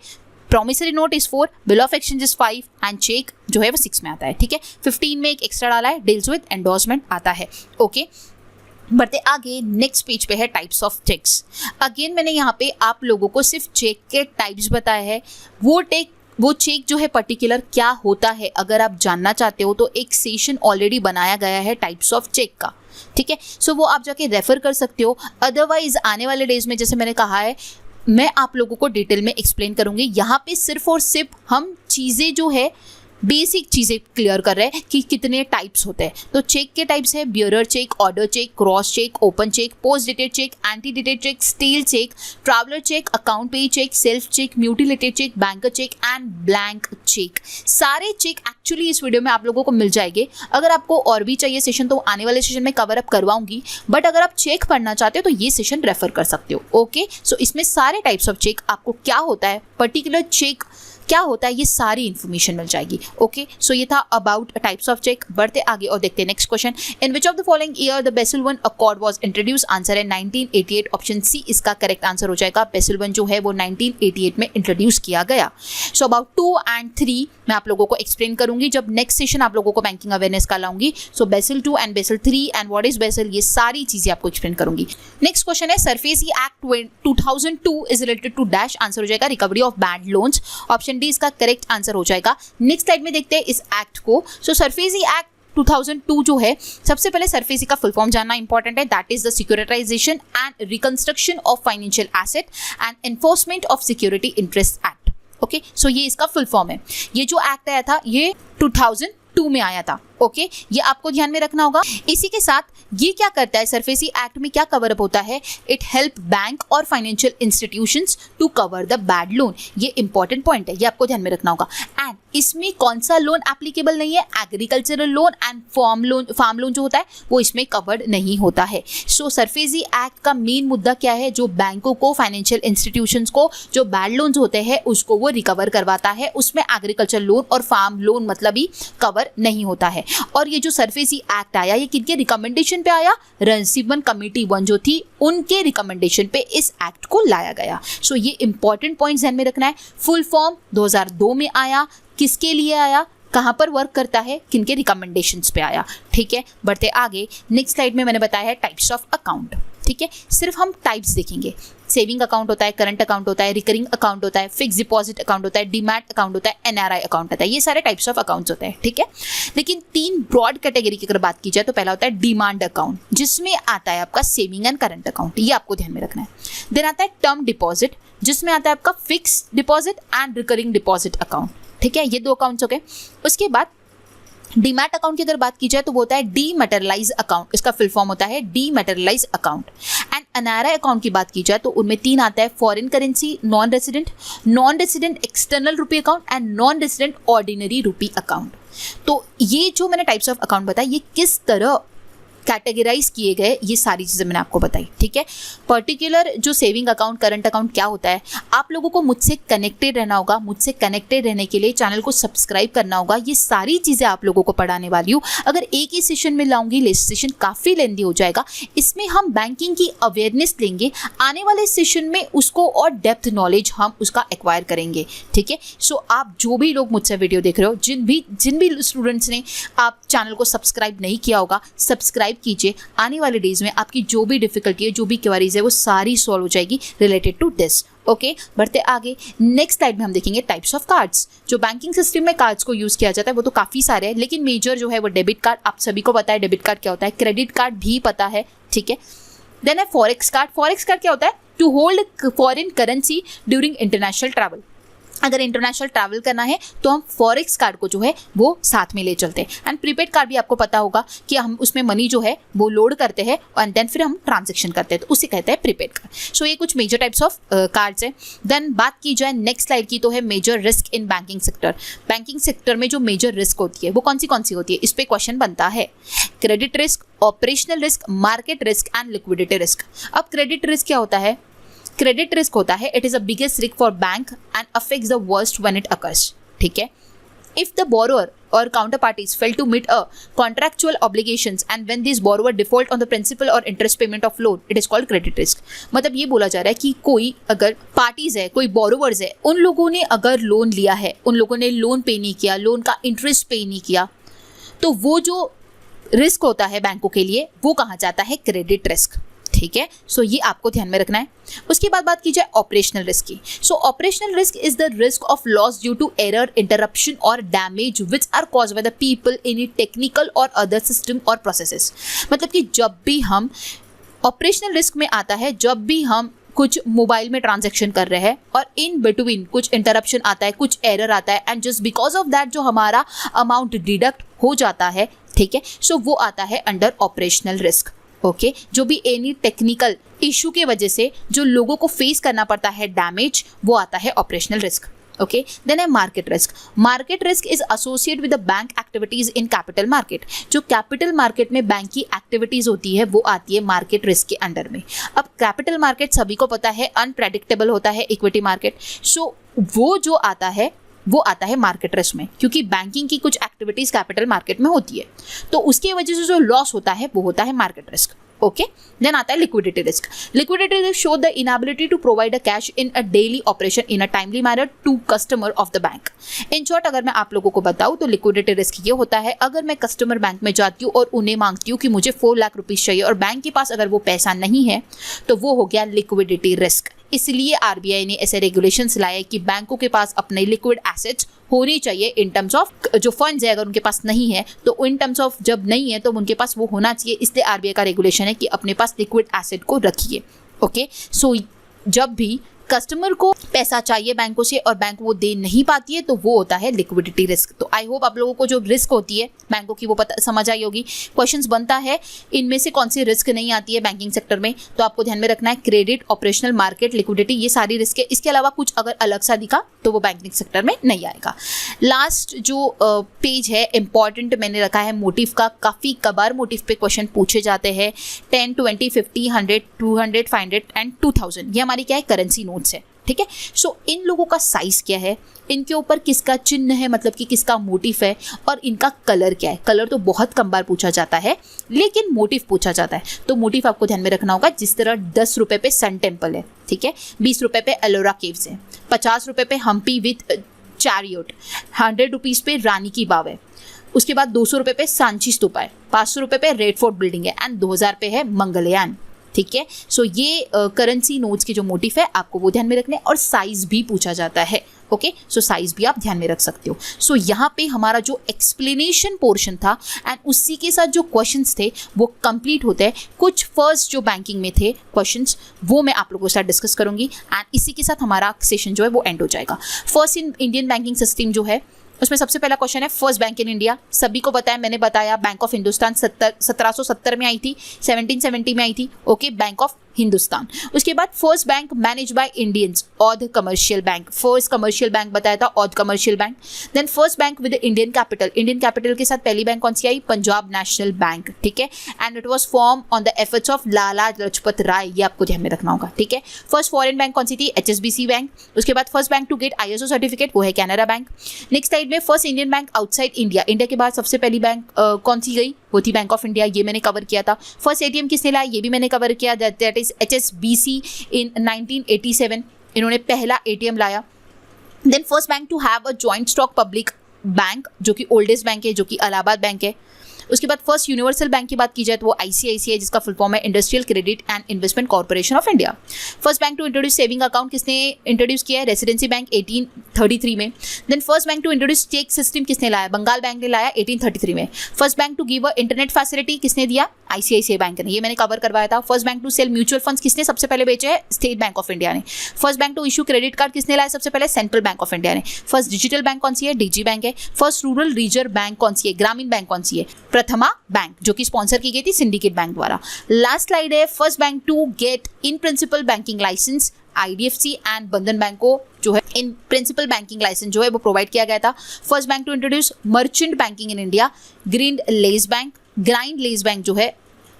Speaker 1: Promissory note is 4, bill of exchange is 5 and cheque जो है वो 6 में आता है। ठीक है, 15 में एक एक्स्ट्रा डाला है, डील्स विद एंडोर्समेंट आता है। ओके बढ़ते आगे, नेक्स्ट पेज पे है टाइप्स ऑफ चेक्स। अगेन मैंने यहाँ पे आप लोगों को सिर्फ चेक के टाइप्स बताए हैं। वो चेक जो है पर्टिकुलर क्या होता है, अगर आप जानना चाहते हो तो एक सेशन ऑलरेडी बनाया गया है टाइप्स ऑफ चेक का। ठीक है, सो वो आप जाके रेफर कर सकते हो। अदरवाइज आने वाले डेज में जैसे मैंने कहा है मैं आप लोगों को डिटेल में एक्सप्लेन करूंगी। यहाँ पे सिर्फ और सिर्फ हम चीज़ें जो है बेसिक चीज़ें क्लियर कर रहे हैं कि कितने टाइप्स होते हैं। तो चेक के टाइप्स है bearer cheque, order cheque, cross cheque, open cheque, post dated cheque, ante dated cheque, stale cheque, traveller cheque, account pay cheque, self cheque, mutilated cheque, banker cheque and blank cheque. सारे चेक एक्चुअली इस वीडियो में आप लोगों को मिल जाएंगे। अगर आपको और भी चाहिए सेशन तो आने वाले सेशन में कवर अप करवाऊंगी, बट अगर आप चेक पढ़ना चाहते हो तो ये सेशन रेफर कर सकते हो। ओके सो इसमें सारे टाइप्स ऑफ चेक, आपको क्या होता है पर्टिकुलर चेक क्या होता है, ये सारी इन्फॉर्मेशन मिल जाएगी। ओके सो ये था अबाउट टाइप्स ऑफ चेक। बढ़ते आगे और देखते हैं next question, in which of the following year the BECIL I accord was introduce? Answer है 1988, ऑप्शन सी इसका करेक्ट आंसर हो जाएगा। बेसिल I जो है वो 1988 में इंट्रोड्यूस किया गया। सो अबाउट 2 and 3 मैं आप लोगों को एक्सप्लेन करूंगी जब नेक्स्ट सेशन आप लोगों को बैंकिंग अवेयरनेस का लाऊंगी। सो Basel 2 and Basel 3 and what is Basel, ये सारी चीजें आपको एक्सप्लेन करूंगी। नेक्स्ट क्वेश्चन है, SARFAESI act 2002 is related to dash? Answer हो जाएगा recovery of bad loans, option D इसका करेक्ट आंसर हो जाएगा। नेक्स्ट स्लाइड में देखते हैं इस एक्ट को। सो सरफेसी एक्ट 2002 जो है, सबसे पहले सरफेसी का फुल फॉर्म जानना इंपॉर्टेंट है, that is the securitisation and reconstruction of financial asset and enforcement of security interest act. Okay so ये इसका फुल फॉर्म है। ये जो एक्ट आया था ये 2002 में आया था। ओके ये आपको ध्यान में रखना होगा। इसी के साथ ये क्या करता है, सरफेसी एक्ट में क्या कवर अप होता है, इट हेल्प बैंक और financial institutions to cover the bad loan. ये इंपॉर्टेंट पॉइंट है, ये आपको ध्यान में रखना होगा। एंड इसमें कौन सा लोन एप्लीकेबल नहीं है, agricultural loan and farm loan जो होता है वो इसमें कवर्ड नहीं होता है। सो सरफेसी एक्ट का मेन मुद्दा क्या है, जो बैंकों को, फाइनेंशियल इंस्टीट्यूशंस को जो बैड लोन्स होते हैं उसको वो रिकवर करवाता है। उसमें एग्रीकल्चर लोन और फार्म लोन मतलब ही कवर नहीं होता है। और ये जो सरफेसी एक्ट आया ये किनके रिकमेंडेशन पे आया, रणसीमन कमेटी 1 जो थी उनके रिकमेंडेशन पे इस एक्ट को लाया गया। सो ये इंपॉर्टेंट पॉइंट ध्यान में रखना है। फुल फॉर्म 2002 में आया, किसके लिए आया, कहाँ पर वर्क करता है, किनके रिकमेंडेशंस पे आया। ठीक है बढ़ते आगे, नेक्स्ट स्लाइड में मैंने बताया है टाइप्स ऑफ अकाउंट। ठीक है सिर्फ हम टाइप्स देखेंगे। सेविंग अकाउंट होता है, करंट अकाउंट होता है, रिकरिंग अकाउंट होता है, फिक्स डिपॉजिट अकाउंट होता है, डीमैट अकाउंट होता है, एनआरआई अकाउंट होता है। ये सारे टाइप्स ऑफ अकाउंट्स होते हैं, ठीक है। लेकिन 3 ब्रॉड कैटेगरी की अगर बात की जाए तो पहला होता है डिमांड अकाउंट, जिसमें आता है आपका सेविंग एंड करंट अकाउंट, ये आपको ध्यान में रखना है। देन आता है टर्म डिपॉजिट, जिसमें आता है आपका fix deposit and recurring deposit account, ठीक है। ये 2 अकाउंट्स हो गए। उसके बाद डीमैट अकाउंट की अगर बात की जाए तो वो होता है डीमैटेरियलाइज अकाउंट, इसका फुल फॉर्म होता है डीमैटेरियलाइज अकाउंट। एंड एनआरआई अकाउंट की बात की जाए तो उनमें 3 आता है, foreign currency non resident external rupee account and non resident ordinary rupee account. तो ये जो मैंने टाइप्स ऑफ अकाउंट बताया, ये किस तरह कैटेगराइज किए गए, ये सारी चीज़ें मैंने आपको बताई, ठीक है। पर्टिकुलर जो सेविंग अकाउंट, करंट अकाउंट क्या होता है, आप लोगों को मुझसे कनेक्टेड रहना होगा। मुझसे कनेक्टेड रहने के लिए चैनल को सब्सक्राइब करना होगा। ये सारी चीज़ें आप लोगों को पढ़ाने वाली हूँ। अगर एक ही सेशन में लाऊंगी, सेशन काफ़ी लेंदी हो जाएगा। इसमें हम बैंकिंग की अवेयरनेस लेंगे, आने वाले सेशन में उसको और डेप्थ नॉलेज हम उसका एक्वायर करेंगे, ठीक है। सो आप जो भी लोग मुझसे वीडियो देख रहे हो, जिन भी स्टूडेंट्स ने आप चैनल को सब्सक्राइब नहीं किया होगा, सब्सक्राइब कीजिए। आने वाले डेज में आपकी जो भी डिफिकल्टी है, जो भी क्वेरीज है, वो सारी सॉल्व हो जाएगी रिलेटेड टू दिस। ओके, बढ़ते आगे। नेक्स्ट स्लाइड में हम देखेंगे टाइप्स ऑफ कार्ड्स। जो बैंकिंग सिस्टम में कार्ड्स को यूज किया जाता है वो तो काफ़ी सारे हैं, लेकिन मेजर जो है वो डेबिट कार्ड। आप सभी को पता है डेबिट कार्ड क्या होता है, क्रेडिट कार्ड भी पता है, ठीक है। देन है फॉरेक्स कार्ड। फॉरेक्स कार्ड क्या होता है, to hold foreign currency during international travel. अगर इंटरनेशनल ट्रैवल करना है तो हम फॉरेक्स कार्ड को जो है वो साथ में ले चलते हैं। एंड प्रीपेड कार्ड भी आपको पता होगा कि हम उसमें मनी जो है वो लोड करते हैं एंड देन फिर हम ट्रांजैक्शन करते हैं, तो उसे कहते हैं प्रीपेड कार्ड। सो ये कुछ मेजर टाइप्स ऑफ कार्ड्स हैं। देन बात की जाए नेक्स्ट स्लाइड की तो है major risk in banking sector. Banking sector में जो मेजर रिस्क होती है वो कौन सी होती है, इस पर क्वेश्चन बनता है। Credit risk, operational risk, market risk and liquidity risk. अब क्रेडिट रिस्क क्या होता है, क्रेडिट रिस्क होता है it is a biggest risk for bank and affects the worst when it occurs, ठीक है। इफ द बोरोअर और counterparties fail to meet a contractual obligations and when this borrower default on the principal और interest payment of loan, it is called credit risk. मतलब ये बोला जा रहा है कि कोई अगर पार्टीज है, कोई बोरोवर्स है, उन लोगों ने अगर लोन लिया है, उन लोगों ने लोन पे नहीं किया, लोन का इंटरेस्ट पे नहीं किया, तो वो जो रिस्क होता है बैंकों के लिए वो कहा जाता है क्रेडिट रिस्क, ठीक है। सो ये आपको ध्यान में रखना है। उसके बाद बात की जाए ऑपरेशनल रिस्क की। So operational risk is the risk of loss due to error, interruption और damage which are caused by the people in technical और अदर सिस्टम और प्रोसेसेस। मतलब कि जब भी हम ऑपरेशनल रिस्क में आता है, जब भी हम कुछ मोबाइल में ट्रांजैक्शन कर रहे हैं और इन बिटवीन कुछ इंटरप्शन आता है, कुछ एरर आता है and just because of that जो हमारा अमाउंट डिडक्ट हो जाता है, ठीक है। सो वो आता है अंडर ऑपरेशनल रिस्क, ओके। जो भी एनी टेक्निकल इशू के वजह से जो लोगों को फेस करना पड़ता है डैमेज, वो आता है ऑपरेशनल रिस्क, ओके। देन है market risk. Market risk is associated with the bank activities in capital market. जो कैपिटल मार्केट में बैंक की एक्टिविटीज होती है वो आती है मार्केट रिस्क के अंडर में। अब कैपिटल मार्केट सभी को पता है अनप्रेडिक्टेबल होता है, इक्विटी मार्केट। सो वो जो आता है वो आता है मार्केट रिस्क में, क्योंकि बैंकिंग की कुछ एक्टिविटीज कैपिटल मार्केट में होती है, तो उसकी वजह से जो लॉस होता है वो होता है मार्केट रिस्क, ओके। देन आता है liquidity risk. Liquidity risk show the inability to provide a cash in a daily operation in a timely manner to customer of the bank. In short अगर मैं आप लोगों को बताऊं तो लिक्विडिटी रिस्क ये होता है, अगर मैं कस्टमर बैंक में जाती हूँ और उन्हें मांगती हूँ कि मुझे 4 लाख रुपीज चाहिए और बैंक के पास अगर वो पैसा नहीं है, तो वो हो गया लिक्विडिटी रिस्क। इसलिए आरबीआई ने ऐसे रेगुलेशंस लाए कि बैंकों के पास अपने लिक्विड एसेट्स होनी चाहिए इन टर्म्स ऑफ जो फंड्स है, अगर उनके पास नहीं है तो इन टर्म्स ऑफ जब नहीं है तो उनके पास वो होना चाहिए। इसलिए आरबीआई का रेगुलेशन है कि अपने पास लिक्विड एसेट को रखिए, ओके। सो जब भी कस्टमर को पैसा चाहिए बैंकों से और बैंक वो दे नहीं पाती है तो वो होता है लिक्विडिटी रिस्क। तो आई होप आप लोगों को जो रिस्क होती है बैंकों की वो पता समझ आई होगी। क्वेश्चंस बनता है इनमें से कौन सी रिस्क नहीं आती है बैंकिंग सेक्टर में, तो आपको ध्यान में रखना है क्रेडिट, ऑपरेशनल, मार्केट, लिक्विडिटी, ये सारी रिस्क है। इसके अलावा कुछ अगर अलग सा दिखा तो वो बैंकिंग सेक्टर में नहीं आएगा। लास्ट जो पेज है इंपॉर्टेंट मैंने रखा है मोटिव का। काफ़ी कबार मोटिव पे क्वेश्चन पूछे जाते हैं। 10, 20, 50, 100, 200, 500 एंड 2000 ये हमारी क्या है, करेंसी नोट्स है, ठीक है। सो इन लोगों का साइज क्या है, इनके ऊपर किसका चिन्ह है, मतलब कि किसका मोटिव है, और इनका कलर क्या है। कलर तो बहुत कम बार पूछा जाता है लेकिन मोटिव पूछा जाता है, तो मोटिव आपको ध्यान में रखना होगा। जिस तरह 10 रुपये पे सन टेम्पल है, ठीक है, 20 रुपये पे एलोरा केव्स है, 50 रुपये पे हम्पी विथ चैरियट, 100 रुपीज़ पे रानी की बाव है, उसके बाद 200 रुपये पे सांची स्तूपा है, 500 रुपये पे रेड फोर्ट बिल्डिंग है एंड 2000 पे है मंगलयान, ठीक है। सो ये करेंसी नोट्स के जो मोटिव है आपको वो ध्यान में रखने, और साइज भी पूछा जाता है। ओके, सो साइज भी आप ध्यान में रख सकते हो। सो यहाँ पे हमारा जो एक्सप्लेनेशन पोर्शन था एंड उसी के साथ जो क्वेश्चंस थे वो कंप्लीट होते हैं। कुछ फर्स्ट जो बैंकिंग में थे क्वेश्चंस वो मैं आप लोगों के साथ डिस्कस करूंगी एंड इसी के साथ हमारा सेशन जो है वो एंड हो जाएगा। First in Indian banking system जो है उसमें सबसे पहला क्वेश्चन है फर्स्ट बैंक इन इंडिया। सभी को पता है, मैंने बताया बैंक ऑफ हिंदुस्तान 1770 में आई थी, 1770 में आई थी। Okay, Bank of Hindustan. उसके बाद first bank manage by Indians, Oudh commercial bank. First commercial bank बताया था Oudh commercial Bank. Then first bank with Indian capital, Indian capital के साथ पहली बैंक कौन सी आई? Punjab National Bank. ठीक है, and it was form on the efforts of Lala Lajpat Rai, ये आपको ध्यान में रखना होगा। ठीक है, फर्स्ट फॉरेन बैंक कौन सी थी? HSBC bank. उसके बाद first bank to get ISO certificate वो है कैनरा बैंक। नेक्स्ट साइड में first Indian bank outside India, India के बाद सबसे पहली बैंक कौन सी गई? वो थी बैंक ऑफ इंडिया, ये मैंने कवर किया था। फर्स्ट ATM किसने लाया? ये भी मैंने कवर किया, दैट इज HSBC इन 1987, इन्होंने पहला ATM लाया। Then first bank to have a joint stock public bank, जो कि ओल्डेस्ट बैंक है, जो कि इलाहाबाद बैंक है। उसके बाद फर्स्ट यूनिवर्सल बैंक की बात की जाए तो वो ICICI है, जिसका फुल फॉर्म है industrial credit and investment corporation of India. First bank to introduce saving account किसने इंट्रोड्यूस किया है? रेसिडेंसी बैंक 1833 में। Then first bank to introduce cheque system किसने लाया? बंगाल बैंक ने लाया 1833 में। First bank to give a internet facility किसने दिया? ICICI बैंक ने, ये मैंने कवर करवाया था। First bank to sell mutual funds किसने सबसे पहले बेचे है? स्टेट बैंक ऑफ इंडिया ने। First bank to issue credit card किसने लाया सबसे पहले? सेंट्रल बैंक ऑफ इंडिया ने। फर्स्ट डिजिटल बैंक कौन सी है? DG बैंक है। फर्स्ट रूरल रीजन बैंक कौन सी है? ग्रामीण बैंक कौन सी है? प्रथमा बैंक, जो कि स्पॉन्सर की गई थी सिंडिकेट बैंक द्वारा। लास्ट स्लाइड है first bank to get in principle banking licence, IDFC and Bandhan bank को जो है इन प्रिंसिपल बैंकिंग लाइसेंस जो है वो प्रोवाइड किया गया था। First bank to introduce merchant banking in India, green less bank जो है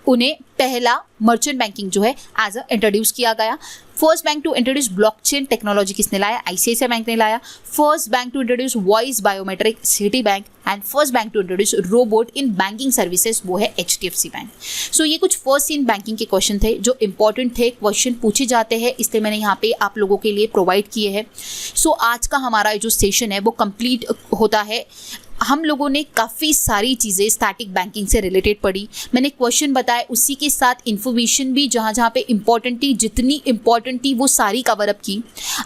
Speaker 1: उन्हें पहला मर्चेंट बैंकिंग जो है एज अ इंट्रोड्यूस किया गया। First bank to introduce blockchain technology किसने लाया? ICICI बैंक ने लाया। First bank to introduce voice biometric, Citi bank. And first bank to introduce robot in banking services वो है HDFC बैंक। सो ये कुछ फर्स्ट इन बैंकिंग के क्वेश्चन थे जो इंपॉर्टेंट थे, क्वेश्चन पूछे जाते हैं, इसलिए मैंने यहाँ पे आप लोगों के लिए प्रोवाइड किए हैं। सो आज का हमारा जो सेशन है वो कंप्लीट होता है। हम लोगों ने काफ़ी सारी चीज़ें स्टैटिक बैंकिंग से रिलेटेड पढ़ी, मैंने क्वेश्चन बताए, उसी के साथ इन्फॉर्मेशन भी जहाँ जहाँ पे इम्पॉर्टेंट थी, जितनी इम्पॉर्टेंट थी वो सारी कवर अप की।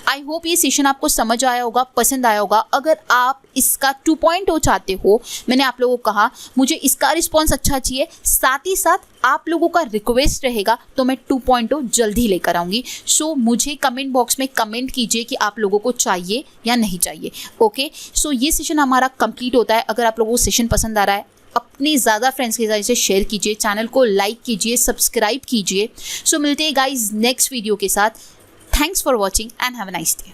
Speaker 1: आई होप ये सेशन आपको समझ आया होगा, पसंद आया होगा। अगर आप इसका 2.0 चाहते हो, मैंने आप लोगों को कहा मुझे इसका रिस्पॉन्स अच्छा चाहिए, साथ ही साथ आप लोगों का रिक्वेस्ट रहेगा तो मैं 2.0 जल्दी लेकर आऊँगी। सो मुझे कमेंट बॉक्स में कमेंट कीजिए कि आप लोगों को चाहिए या नहीं चाहिए। ओके, सो ये सेशन हमारा कंप्लीट होता है। अगर आप लोगों को सेशन पसंद आ रहा है, अपने ज़्यादा फ्रेंड्स के साथ इसे शेयर कीजिए, चैनल को लाइक कीजिए, सब्सक्राइब कीजिए। सो मिलते हैं गाइज नेक्स्ट वीडियो के साथ। Thanks for watching and have a nice day.